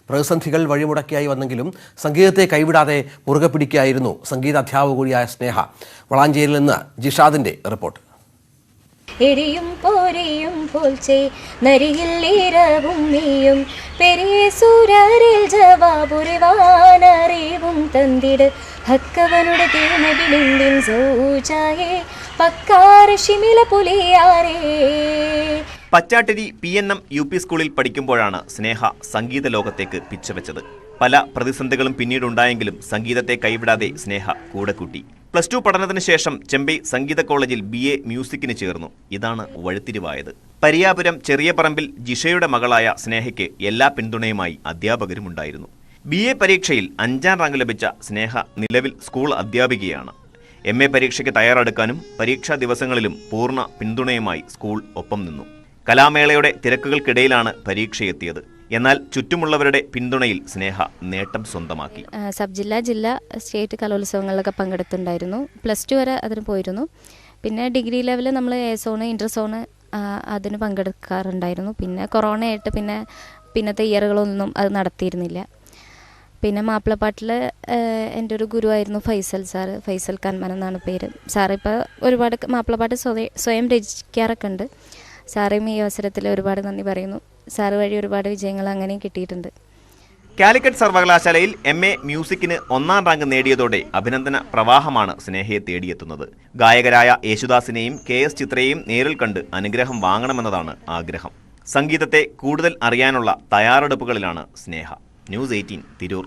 പ്രതിസന്ധികൾ വഴിമുടക്കിയായി വന്നെങ്കിലും സംഗീതത്തെ കൈവിടാതെ മുറുകെ പിടിക്കുകയായിരുന്നു സംഗീത അധ്യാപക കൂടിയായ സ്നേഹ. വളാഞ്ചേരിയിൽ നിന്ന് ജിഷാദിന്റെ റിപ്പോർട്ട്. എരിയും പോരെയും പോൽച്ചേ നരിയില്ലിരവും നീയും പെരിയ സൂരരിൽ ജവാബുരിവാനറിവും തന്നിട് ഹക്കവനുടെ തീമതിലിന്തിൻ സൂചായേ പക്കാര ശിമില പുലിയാരേ. പച്ചാട്ടിരി PNM UP സ്കൂളിൽ പഠിക്കുമ്പോഴാണ് സ്നേഹ സംഗീത ലോകത്തേക്ക് പിച്ചവെച്ചത്. പല പ്രതിസന്ധികളും പിന്നീടുണ്ടായെങ്കിലും സംഗീതത്തെ കൈവിടാതെ സ്നേഹ കൂടെ കൂട്ടി. +2 പഠനത്തിന് ശേഷം ചെമ്പൈ സംഗീത കോളേജിൽ BA മ്യൂസിക്കിന് ചേർന്നു. ഇതാണ് വഴിത്തിരിവായത്. പരിയാപുരം ചെറിയ പറമ്പിൽ ജിഷയുടെ മകളായ സ്നേഹയ്ക്ക് എല്ലാ പിന്തുണയുമായി അധ്യാപകരുമുണ്ടായിരുന്നു. BA പരീക്ഷയിൽ 5ാം റാങ്ക് ലഭിച്ച സ്നേഹ നിലവിൽ സ്കൂൾ അധ്യാപികയാണ്. MA പരീക്ഷയ്ക്ക് തയ്യാറെടുക്കാനും പരീക്ഷാ ദിവസങ്ങളിലും പൂർണ്ണ പിന്തുണയുമായി സ്കൂൾ ഒപ്പം നിന്നു. കലാമേളയുടെ തിരക്കുകൾക്കിടയിലാണ് പരീക്ഷയെത്തിയത്. എന്നാൽ ചുറ്റുമുള്ളവരുടെ പിന്തുണയിൽ സ്നേഹ നേട്ടം സ്വന്തമാക്കി. സബ് ജില്ലാ, ജില്ലാ, സ്റ്റേറ്റ് കലോത്സവങ്ങളിലൊക്കെ പങ്കെടുത്തിട്ടുണ്ടായിരുന്നു. +2 വരെ അതിന് പോയിരുന്നു. പിന്നെ ഡിഗ്രി ലെവലിൽ നമ്മൾ A സോണ്, ഇൻ്റർ സോണ് അതിന് പങ്കെടുക്കാറുണ്ടായിരുന്നു. പിന്നെ കൊറോണയായിട്ട് പിന്നത്തെ ഇയറുകളൊന്നും അത് നടത്തിയിരുന്നില്ല. പിന്നെ മാപ്പിളപ്പാട്ടിൽ എൻ്റെ ഒരു ഗുരുവായിരുന്നു ഫൈസൽ സാറ്. ഫൈസൽ കന്മൻ എന്നാണ് പേര്. സാറ് ഇപ്പോൾ ഒരുപാട് മാപ്പിളപ്പാട്ട് സ്വയം രചിക്കാറൊക്കെ ഉണ്ട്. സാറേയും ഈ അവസരത്തിൽ ഒരുപാട് നന്ദി പറയുന്നു. സാറ് വഴി ഒരുപാട് വിജയങ്ങൾ അങ്ങനെയും കിട്ടിയിട്ടുണ്ട്. കാലിക്കറ്റ് സർവകലാശാലയിൽ MA മ്യൂസിക്കിന് 1ാം റാങ്ക് നേടിയതോടെ അഭിനന്ദന പ്രവാഹമാണ് സ്നേഹയെ തേടിയെത്തുന്നത്. ഗായകരായ യേശുദാസിനെയും KS ചിത്രയെയും നേരിൽ കണ്ട് അനുഗ്രഹം വാങ്ങണമെന്നതാണ് ആഗ്രഹം. സംഗീതത്തെ കൂടുതൽ അറിയാനുള്ള തയ്യാറെടുപ്പുകളിലാണ് സ്നേഹ. ന്യൂസ് 18 തിരൂർ.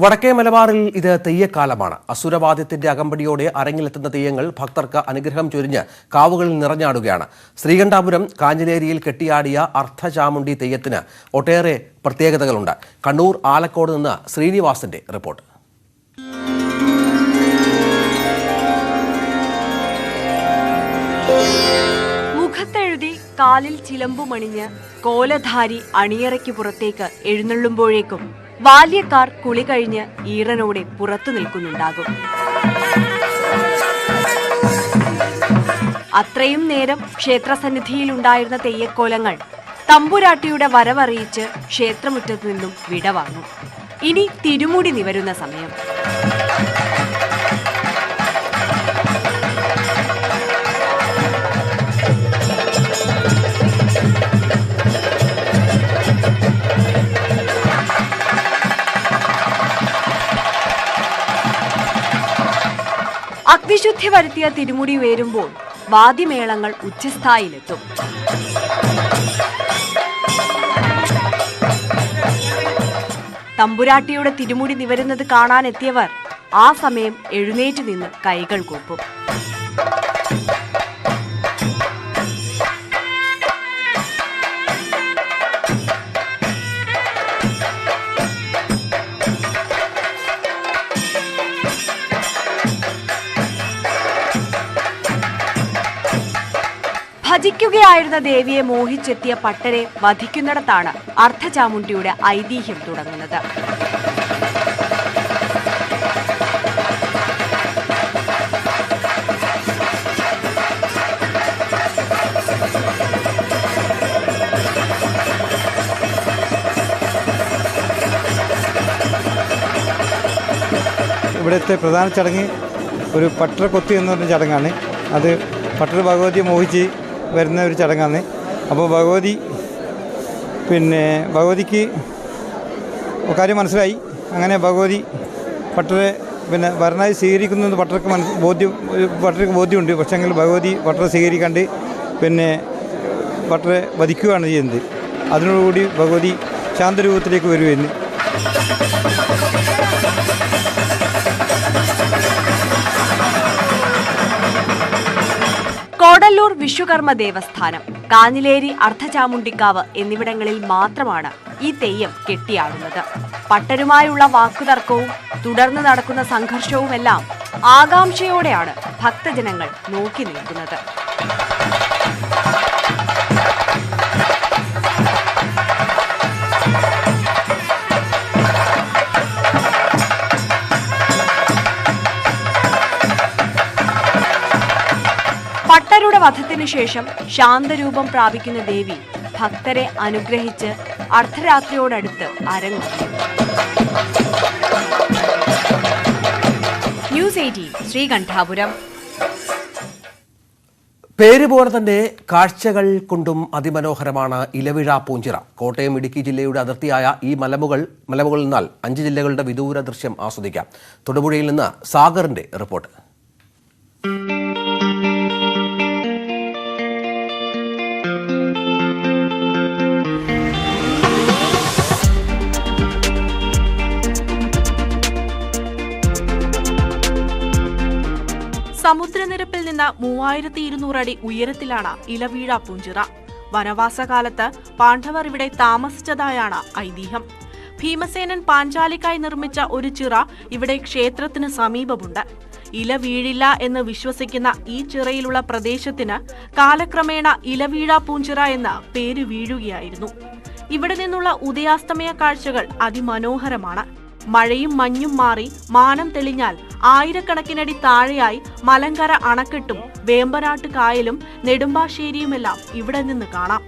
വടക്കേ മലബാറിൽ ഇത് തെയ്യക്കാലമാണ്. അസുരവാദ്യത്തിന്റെ അകമ്പടിയോടെ അരങ്ങിലെത്തുന്ന തെയ്യങ്ങൾ ഭക്തർക്ക് അനുഗ്രഹം ചൊരിഞ്ഞ് കാവുകളിൽ നിറഞ്ഞാടുകയാണ്. ശ്രീകണ്ഠാപുരം കാഞ്ഞിലേരിയിൽ കെട്ടിയാടിയ അർദ്ധചാമുണ്ഡി തെയ്യത്തിന് ഒട്ടേറെ പ്രത്യേകതകളുണ്ട്. കണ്ണൂർ ആലക്കോട് നിന്ന് ശ്രീനിവാസന്റെ റിപ്പോർട്ട്. മുഖത്തെഴുതി കാലിൽ ചിലമ്പുമണിഞ്ഞ് കോലധാരി അണിയറയ്ക്ക് പുറത്തേക്ക് എഴുന്നള്ളുമ്പോഴേക്കും ബാല്യക്കാർ കുളി കഴിഞ്ഞ് ഈറനോടെ പുറത്തു നിൽക്കുന്നുണ്ടാകും. അത്രയും നേരം ക്ഷേത്രസന്നിധിയിലുണ്ടായിരുന്ന തെയ്യക്കോലങ്ങൾ തമ്പുരാട്ടിയുടെ വരവറിയിച്ച് ക്ഷേത്രമുറ്റത്തു നിന്നും വിടവാങ്ങും. ഇനി തിരുമുടി നിവരുന്ന സമയം. അഗ്നിശുദ്ധി വരുത്തിയ തിരുമുടി ഉയരുമ്പോൾ വാദ്യമേളങ്ങൾ ഉച്ചസ്ഥായിലെത്തും. തമ്പുരാട്ടിയുടെ തിരുമുടി നിവരുന്നത് കാണാനെത്തിയവർ ആ സമയം എഴുന്നേറ്റ് നിന്ന് കൈകൾ കൂപ്പും. ഭജിക്കുകയായിരുന്ന ദേവിയെ മോഹിച്ചെത്തിയ പട്ടരെ വധിക്കുന്നിടത്താണ് അർദ്ധചാമുണ്ഡിയുടെ ഐതിഹ്യം തുടങ്ങുന്നത്. ഇവിടുത്തെ പ്രധാന ചടങ്ങ് ഒരു പട്ടരക്കൊത്തി എന്ന് പറഞ്ഞ ചടങ്ങാണ്. അത് പട്ടര ഭഗവതിയെ മോഹിച്ച് വരുന്ന ഒരു ചടങ്ങാണ്. അപ്പോൾ ഭഗവതിക്ക് കാര്യം മനസ്സിലായി. അങ്ങനെ ഭഗവതി പട്ടരെ പിന്നെ വരനായി സ്വീകരിക്കുന്നത് ഭട്ടർക്ക് ബോധ്യമുണ്ട്. പക്ഷേങ്കിൽ ഭഗവതി ഭട്ടരെ സ്വീകരിക്കാണ്ട് പിന്നെ ഭട്ടരെ വധിക്കുകയാണ് ചെയ്യുന്നത്. അതിനോടുകൂടി ഭഗവതി ശാന്തരൂപത്തിലേക്ക് വരുമെന്ന്. കോടല്ലൂർ വിശ്വകർമ്മ ദേവസ്ഥാനം, കാഞ്ഞിലേരി അർദ്ധചാമുണ്ടിക്കാവ് എന്നിവിടങ്ങളിൽ മാത്രമാണ് ഈ തെയ്യം കെട്ടിയാടുന്നത്. പട്ടരുമായുള്ള വാക്കുതർക്കവും തുടർന്ന് നടക്കുന്ന സംഘർഷവുമെല്ലാം ആകാംക്ഷയോടെയാണ് ഭക്തജനങ്ങൾ നോക്കി നിൽക്കുന്നത്. പട്ടരുടെ വധത്തിനു ശേഷം ശാന്തരൂപം പ്രാപിക്കുന്ന ദേവി ഭക്തരെ അനുഗ്രഹിച്ച് അർദ്ധരാത്രിയോടടുത്ത് അരങ്ങേറി. ന്യൂസ് 18 ശ്രീകണ്ഠാപുരം. പേരുപോലെ തന്നെ കാഴ്ചകൾ കൊണ്ടും അതിമനോഹരമാണ് ഇലവിഴ പൂഞ്ചിറ. കോട്ടയം ഇടുക്കി ജില്ലയുടെ അതിർത്തിയായ ഈ മലമുകളിൽ നിന്നാൽ 5 ജില്ലകളുടെ വിദൂര ദൃശ്യം ആസ്വദിക്കാം. തൊടുപുഴയിൽ നിന്ന് സാഗറിന്റെ റിപ്പോർട്ട്. സമുദ്രനിരപ്പിൽ നിന്ന് 3200 അടി ഉയരത്തിലാണ് ഇലവീഴ പൂഞ്ചിറ. വനവാസകാലത്ത് പാണ്ഡവർ ഇവിടെ താമസിച്ചതായാണ് ഐതിഹ്യം. ഭീമസേനൻ പാഞ്ചാലിക്കായി നിർമ്മിച്ച ഒരു ചിറ ഇവിടെ ക്ഷേത്രത്തിന് സമീപമുണ്ട്. ഇല വീഴില്ല എന്ന് വിശ്വസിക്കുന്ന ഈ ചിറയിലുള്ള പ്രദേശത്തിന് കാലക്രമേണ ഇലവീഴ പൂഞ്ചിറ എന്ന പേര് വീഴുകയായിരുന്നു. ഇവിടെ നിന്നുള്ള ഉദയാസ്തമയ കാഴ്ചകൾ അതിമനോഹരമാണ്. മഴയും മഞ്ഞും മാറി മാനം തെളിഞ്ഞാൽ 1000കണക്കിനടി താഴെയായി മലങ്കര അണക്കെട്ടും വേമ്പനാട്ട് കായലും നെടുമ്പാശ്ശേരിയുമെല്ലാം ഇവിടെ നിന്ന് കാണാം.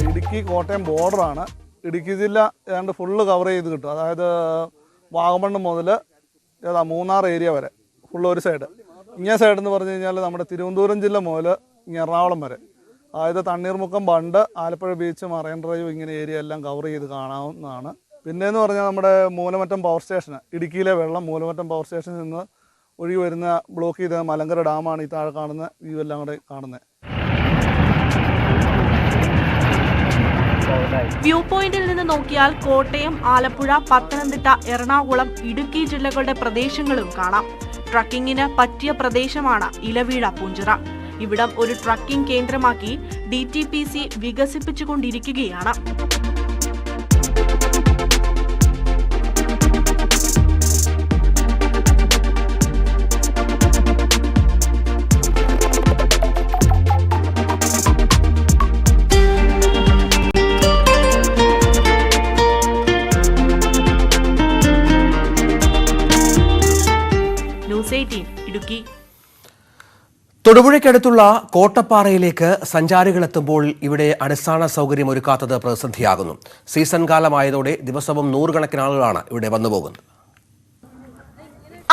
ഇടുക്കി കോട്ടയം ബോർഡറാണ്. ഇടുക്കി ജില്ല ഏതാണ്ട് ഫുള്ള് കവർ ചെയ്ത് കിട്ടും. അതായത് വാഗമണ്ണ് മുതൽ മൂന്നാർ ഏരിയ വരെ ഫുള്ള് ഒരു സൈഡ്. ഇങ്ങേ സൈഡ് എന്ന് പറഞ്ഞു കഴിഞ്ഞാൽ നമ്മുടെ തിരുവനന്തപുരം ജില്ല മുതൽ എറണാകുളം വരെ, അതായത് Thanneermukkom, bund, Alappuzha beach, marine drive, ഇങ്ങനെ ഏരിയ എല്ലാം കവർ ചെയ്ത് കാണാവുന്നതാണ്. പിന്നെയെന്ന് പറഞ്ഞാൽ നമ്മുടെ മൂലമറ്റം പവർ സ്റ്റേഷൻ, ഇടുക്കിയിലെ വെള്ളം മൂലമറ്റം പവർ സ്റ്റേഷനിൽ നിന്ന് ഒഴുകി വരുന്ന ബ്ലോക്ക് ചെയ്ത മലങ്കര ഡാമാണ് ഈ താഴെ കാണുന്ന വ്യൂ എല്ലാം കൂടെ കാണുന്നത്. വ്യൂ പോയിന്റിൽ നിന്ന് നോക്കിയാൽ കോട്ടയം, ആലപ്പുഴ, പത്തനംതിട്ട, എറണാകുളം, ഇടുക്കി ജില്ലകളുടെ പ്രദേശങ്ങളും കാണാം. ട്രക്കിങ്ങിന് പറ്റിയ പ്രദേശമാണ് ഇലവീഴ പൂഞ്ചിറ. ഇവിടം ഒരു ട്രക്കിംഗ് കേന്ദ്രമാക്കി DTPC വികസിപ്പിച്ചുകൊണ്ടിരിക്കുകയാണ്. ഇടുക്കി. തൊടുപുഴയ്ക്കടുത്തുള്ള കോട്ടപ്പാറയിലേക്ക് സഞ്ചാരികൾ എത്തുമ്പോൾ ഇവിടെ അടിസ്ഥാന സൗകര്യം ഒരുക്കാത്തത് പ്രതിസന്ധിയാകുന്നു. സീസൺ കാലമായതോടെ ദിവസവും 100 കണക്കിന് ആളുകളാണ് ഇവിടെ വന്നുപോകുന്നത്.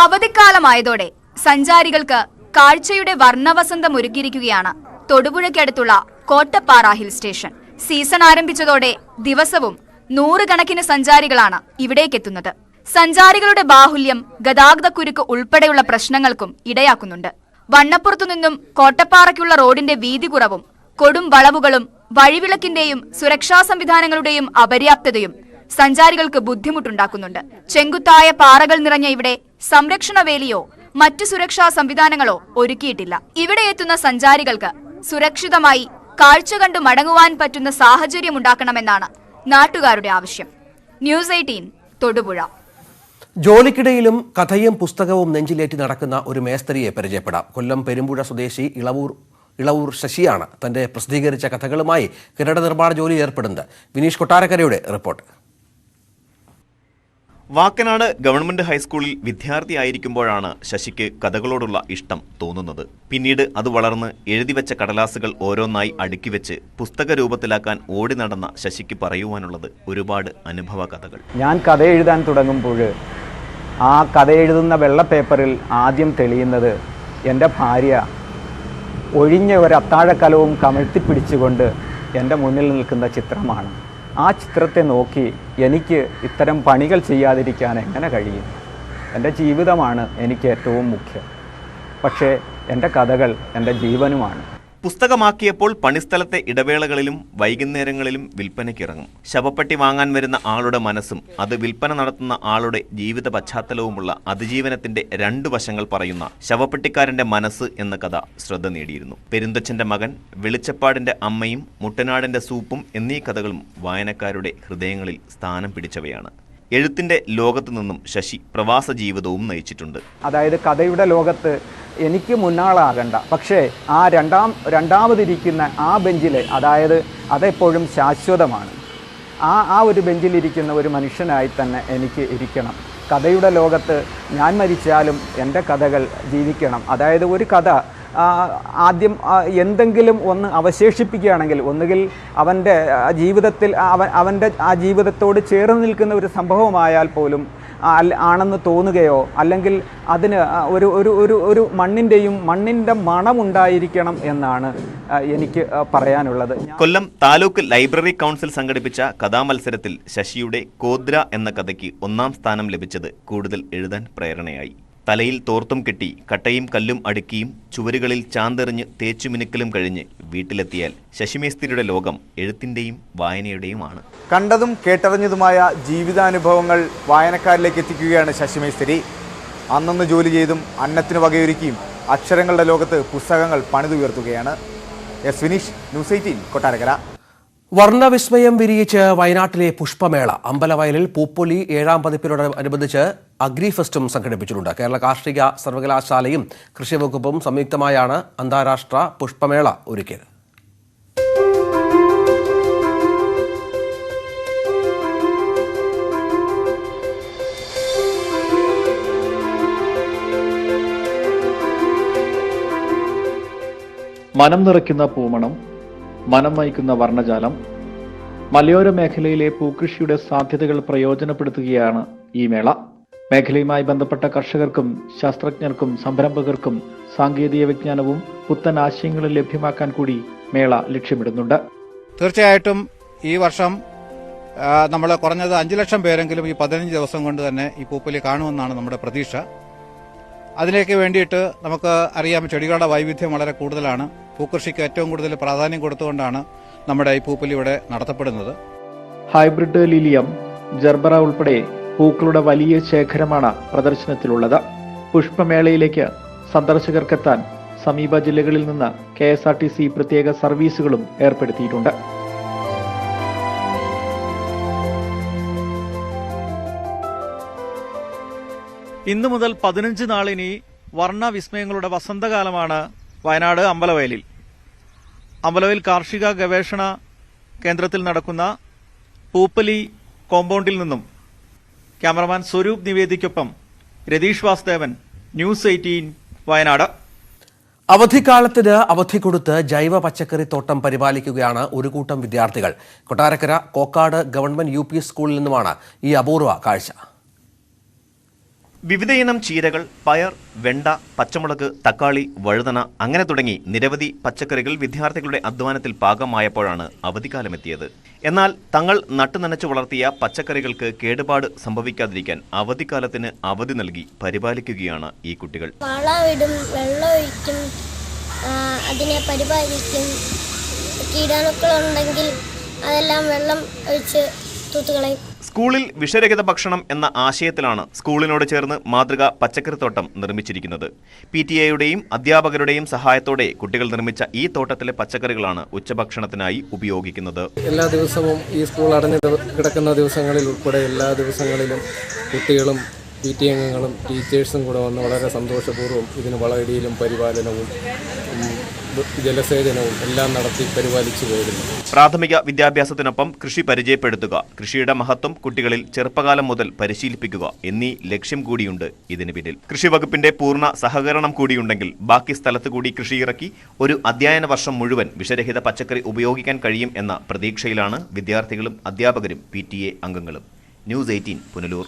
അവധിക്കാലമായതോടെ സഞ്ചാരികൾക്ക് കാഴ്ചയുടെ വർണ്ണവസന്തം ഒരുക്കിയിരിക്കുകയാണ് തൊടുപുഴയ്ക്കടുത്തുള്ള കോട്ടപ്പാറ ഹിൽ സ്റ്റേഷൻ. സീസൺ ആരംഭിച്ചതോടെ ദിവസവും 100 കണക്കിന് സഞ്ചാരികളാണ് ഇവിടേക്കെത്തുന്നത്. സഞ്ചാരികളുടെ ബാഹുല്യം ഗതാഗതക്കുരുക്ക് ഉൾപ്പെടെയുള്ള പ്രശ്നങ്ങൾക്കും ഇടയാക്കുന്നുണ്ട്. വണ്ണപ്പുറത്തു നിന്നും കോട്ടപ്പാറയ്ക്കുള്ള റോഡിന്റെ വീതി കുറവും കൊടും വളവുകളും വഴിവിളക്കിന്റെയും സുരക്ഷാ സംവിധാനങ്ങളുടെയും അപര്യാപ്തതയും സഞ്ചാരികൾക്ക് ബുദ്ധിമുട്ടുണ്ടാക്കുന്നുണ്ട്. ചെങ്കുത്തായ പാറകൾ നിറഞ്ഞ ഇവിടെ സംരക്ഷണ വേലിയോ മറ്റു സുരക്ഷാ സംവിധാനങ്ങളോ ഒരുക്കിയിട്ടില്ല. ഇവിടെ എത്തുന്ന സഞ്ചാരികൾക്ക് സുരക്ഷിതമായി കാഴ്ച കണ്ടു മടങ്ങുവാൻ പറ്റുന്ന സാഹചര്യം ഉണ്ടാക്കണമെന്നാണ് നാട്ടുകാരുടെ ആവശ്യം. ന്യൂസ് 18 തൊടുപുഴ. ജോലിക്കിടയിലും കഥയും പുസ്തകവും നെഞ്ചിലേറ്റി നടക്കുന്ന ഒരു മേസ്തരിയെ പരിചയപ്പെടാം. കൊല്ലം പെരുമ്പുഴ സ്വദേശി ഇളവൂർ ശശിയാണ് തന്റെ പ്രസിദ്ധീകരിച്ച കഥകളുമായി കെട്ടിട നിർമ്മാണ ജോലി ഏർപ്പെടുന്നത്. വിനീഷ് കൊട്ടാരക്കരയുടെ റിപ്പോർട്ട്. വാക്കനാട് ഗവൺമെന്റ് ഹൈസ്കൂളിൽ വിദ്യാർത്ഥിയായിരിക്കുമ്പോഴാണ് ശശിക്ക് കഥകളോടുള്ള ഇഷ്ടം തോന്നുന്നത്. പിന്നീട് അത് വളർന്ന് എഴുതിവെച്ച കടലാസുകൾ ഓരോന്നായി അടുക്കി വെച്ച് പുസ്തക രൂപത്തിലാക്കാൻ ഓടി നടന്ന ശശിക്ക് പറയുവാനുള്ളത് ഒരുപാട് അനുഭവ കഥകൾ. ഞാൻ കഥ എഴുതാൻ തുടങ്ങുമ്പോൾ ആ കഥ എഴുതുന്ന വെള്ള പേപ്പറിൽ ആദ്യം തെളിയുന്നത് എൻ്റെ ഭാര്യ ഒഴിഞ്ഞ ഒരു അത്താഴക്കലവും കമഴ്ത്തിപ്പിടിച്ചുകൊണ്ട് എൻ്റെ മുന്നിൽ നിൽക്കുന്ന ചിത്രമാണ്. ആ ചിത്രത്തെ നോക്കി എനിക്ക് ഇത്തരം പണികൾ ചെയ്യാതിരിക്കാൻ എങ്ങനെ കഴിയും? എൻ്റെ ജീവിതമാണ് എനിക്ക് ഏറ്റവും മുഖ്യം. പക്ഷേ എൻ്റെ കഥകൾ എൻ്റെ ജീവനുമാണ്. പുസ്തകമാക്കിയപ്പോൾ പണിസ്ഥലത്തെ ഇടവേളകളിലും വൈകുന്നേരങ്ങളിലും വിൽപ്പനയ്ക്കിറങ്ങും. ശവപ്പെട്ടി വാങ്ങാൻ വരുന്ന ആളുടെ മനസ്സും അത് വിൽപ്പന നടത്തുന്ന ആളുടെ ജീവിത പശ്ചാത്തലവുമുള്ള അതിജീവനത്തിന്റെ 2 വശങ്ങൾ പറയുന്ന ശവപ്പെട്ടിക്കാരന്റെ മനസ്സ് എന്ന കഥ ശ്രദ്ധ നേടിയിരുന്നു. പെരുന്തച്ഛന്റെ മകൻ, വെളിച്ചപ്പാടിന്റെ അമ്മയും, മുട്ടനാടിന്റെ സൂപ്പും എന്നീ കഥകളും വായനക്കാരുടെ ഹൃദയങ്ങളിൽ സ്ഥാനം പിടിച്ചവയാണ്. എഴുത്തിന്റെ ലോകത്തു നിന്നും ശശി പ്രവാസ ജീവിതവും നയിച്ചിട്ടുണ്ട്. അതായത് കഥയുടെ ലോകത്ത് എനിക്ക് മുന്നാളാകണ്ട, പക്ഷേ ആ രണ്ടാമതിരിക്കുന്ന ആ ബെഞ്ചിൽ, അതായത് അതെപ്പോഴും ശാശ്വതമാണ്. ആ ഒരു ബെഞ്ചിലിരിക്കുന്ന ഒരു മനുഷ്യനായി തന്നെ എനിക്ക് ഇരിക്കണം. കഥയുടെ ലോകത്ത് ഞാൻ മരിച്ചാലും എൻ്റെ കഥകൾ ജീവിക്കണം. അതായത് ഒരു കഥ ആദ്യം എന്തെങ്കിലും ഒന്ന് അവശേഷിപ്പിക്കുകയാണെങ്കിൽ, ഒന്നുകിൽ അവൻ്റെ ജീവിതത്തിൽ അവൻ്റെ ആ ജീവിതത്തോട് ചേർന്ന് നിൽക്കുന്ന ഒരു സംഭവമായാൽ പോലും ആണെന്ന് തോന്നുകയോ, അല്ലെങ്കിൽ അതിന് ഒരു മണ്ണിൻ്റെ മണമുണ്ടായിരിക്കണം എന്നാണ് എനിക്ക് പറയാനുള്ളത്. കൊല്ലം താലൂക്ക് ലൈബ്രറി കൗൺസിൽ സംഘടിപ്പിച്ച കഥാമത്സരത്തിൽ ശശിയുടെ കോദ്ര എന്ന കഥയ്ക്ക് 1ാം സ്ഥാനം ലഭിച്ചത് കൂടുതൽ എഴുതാൻ പ്രേരണയായി. തലയിൽ തോർത്തും കെട്ടി കട്ടയും കല്ലും അടുക്കിയും ചുവരുകളിൽ ചാന്തെറിഞ്ഞ് തേച്ചുമിനുക്കലും കഴിഞ്ഞ് വീട്ടിലെത്തിയാൽ ശശിമേസ്തിരിയുടെ ലോകം എഴുത്തിൻ്റെയും വായനയുടെയുമാണ്. കണ്ടതും കേട്ടറിഞ്ഞതുമായ ജീവിതാനുഭവങ്ങൾ വായനക്കാരിലേക്ക് എത്തിക്കുകയാണ് ശശിമേസ്തിരി. അന്നന്ന് ജോലി ചെയ്തും അന്നത്തിന് വകയൊരുക്കിയും അക്ഷരങ്ങളുടെ ലോകത്ത് പുസ്തകങ്ങൾ പണിതുയർത്തുകയാണ്. S Vineesh, news 18, Kottarakkara. വർണ്ണവിസ്മയം വിരിയിച്ച് വയനാട്ടിലെ പുഷ്പമേള. അമ്പലവയലിൽ പൂപ്പൊലി 7ാം പതിപ്പിനോടനുബന്ധിച്ച് അഗ്രിഫെസ്റ്റും സംഘടിപ്പിച്ചിട്ടുണ്ട്. കേരള കാർഷിക സർവകലാശാലയും കൃഷിവകുപ്പും സംയുക്തമായാണ് അന്താരാഷ്ട്ര പുഷ്പമേള ഒരുക്കിയത്. മനം നിറയ്ക്കുന്ന പൂമണം, മനം നയിക്കുന്ന വർണ്ണജാലം. മലയോര മേഖലയിലെ പൂക്കൃഷിയുടെ സാധ്യതകൾ പ്രയോജനപ്പെടുത്തുകയാണ് ഈ മേള. മേഖലയുമായി ബന്ധപ്പെട്ട കർഷകർക്കും ശാസ്ത്രജ്ഞർക്കും സംരംഭകർക്കും സാങ്കേതിക വിജ്ഞാനവും പുത്തൻ ആശയങ്ങളും ലഭ്യമാക്കാൻ കൂടി മേള ലക്ഷ്യമിടുന്നുണ്ട്. തീർച്ചയായിട്ടും ഈ വർഷം നമ്മൾ കുറഞ്ഞത് 5 ലക്ഷം പേരെങ്കിലും ഈ 15 ദിവസം കൊണ്ട് തന്നെ ഈ പൂപ്പൊലി കാണുമെന്നാണ് നമ്മുടെ പ്രതീക്ഷ. അതിലേക്ക് വേണ്ടിയിട്ട് നമുക്ക് അറിയാം, ചെടികളുടെ വൈവിധ്യം വളരെ കൂടുതലാണ്. പൂക്കൃഷിക്ക് ഏറ്റവും കൂടുതൽ പ്രാധാന്യം കൊടുത്തുകൊണ്ടാണ് നമ്മുടെ ഈ പൂപ്പൊലി ഇവിടെ നടത്തപ്പെടുന്നത്. ഹൈബ്രിഡ് ലിലിയം, ജർബറ ഉൾപ്പെടെ പൂക്കളുടെ വലിയ ശേഖരമാണ് പ്രദർശനത്തിലുള്ളത്. പുഷ്പമേളയിലേക്ക് സന്ദർശകർക്കെത്താൻ സമീപ ജില്ലകളിൽ നിന്ന് KSRTC പ്രത്യേക സർവീസുകളും ഏർപ്പെടുത്തിയിട്ടുണ്ട്. ഇന്നു മുതൽ 15 നാളിനി വർണ്ണവിസ്മയങ്ങളുടെ വസന്തകാലമാണ് വയനാട് അമ്പലവയലിൽ. അമ്പലവയൽ കാർഷിക ഗവേഷണ കേന്ദ്രത്തിൽ നടക്കുന്ന പൂപ്പൊലി കോമ്പൗണ്ടിൽ നിന്നും ക്യാമറമാൻ സ്വരൂപ് നിവേദിക്കൊപ്പം രതീഷ് വാസുദേവൻ, ന്യൂസ് 18, വയനാട്. അവധിക്കാലത്തിന് അവധി കൊടുത്ത് ജൈവ പച്ചക്കറിത്തോട്ടം പരിപാലിക്കുകയാണ് ഒരു കൂട്ടം വിദ്യാർത്ഥികൾ. കൊട്ടാരക്കര കോക്കാട് ഗവൺമെന്റ് UP സ്കൂളിൽ നിന്നുമാണ് ഈ അപൂർവ കാഴ്ച. വിവിധയിനം ചീരകൾ, പയർ, വെണ്ട, പച്ചമുളക്, തക്കാളി, വഴുതന അങ്ങനെ തുടങ്ങി നിരവധി പച്ചക്കറികൾ വിദ്യാർത്ഥികളുടെ അധ്വാനത്തിൽ പാകമായപ്പോഴാണ് അവധിക്കാലമെത്തിയത്. എന്നാൽ തങ്ങൾ നട്ടുനനച്ചു വളർത്തിയ പച്ചക്കറികൾക്ക് കേടുപാട് സംഭവിക്കാതിരിക്കാൻ അവധിക്കാലത്തിന് അവധി നൽകി പരിപാലിക്കുകയാണ് ഈ കുട്ടികൾ. വളമിടും, വെള്ളമൊഴിക്കും, അതിനെ പരിപാലിക്കും. കീടാണുക്കളുണ്ടെങ്കിൽ അതെല്ലാം വെള്ളം ഒഴിച്ച് തൂത്തുകളയും. സ്കൂളിൽ വിഷരഹിത ഭക്ഷണം എന്ന ആശയത്തിലാണ് സ്കൂളിനോട് ചേർന്ന് മാതൃക പച്ചക്കറിത്തോട്ടം നിർമ്മിച്ചിരിക്കുന്നത്. PTA-യുടെയും അധ്യാപകരുടെയും സഹായത്തോടെ കുട്ടികൾ നിർമ്മിച്ച ഈ തോട്ടത്തിലെ പച്ചക്കറികളാണ് ഉച്ചഭക്ഷണത്തിനായി ഉപയോഗിക്കുന്നത്. എല്ലാ ദിവസവും ഈ സ്കൂൾ അടഞ്ഞു കിടക്കുന്ന ദിവസങ്ങളിൽ ഉൾപ്പെടെ എല്ലാ ദിവസങ്ങളിലും കുട്ടികളും PTA അംഗങ്ങളും ടീച്ചേഴ്സും കൂടെ വന്ന് വളരെ സന്തോഷപൂർവ്വം ഇതിന് വളയിടലും പരിപാലനവും ജലസേചനവും എല്ലാം നടത്തി പരിപാലിച്ചു പോയിരുന്നു. പ്രാഥമിക വിദ്യാഭ്യാസത്തിനൊപ്പം കൃഷി പരിചയപ്പെടുത്തുക, കൃഷിയുടെ മഹത്വം കുട്ടികളിൽ ചെറുപ്പകാലം മുതൽ പരിശീലിപ്പിക്കുക എന്നീ ലക്ഷ്യം കൂടിയുണ്ട് ഇതിന് പിന്നിൽ. കൃഷി വകുപ്പിന്റെ പൂർണ്ണ സഹകരണം കൂടിയുണ്ടെങ്കിൽ ബാക്കി സ്ഥലത്ത് കൂടി കൃഷിയിറക്കി ഒരു അധ്യയന വർഷം മുഴുവൻ വിഷരഹിത പച്ചക്കറി ഉപയോഗിക്കാൻ കഴിയും എന്ന പ്രതീക്ഷയിലാണ് വിദ്യാർത്ഥികളും അധ്യാപകരും PTA അംഗങ്ങളും. ന്യൂസ് 18 പുനലൂർ.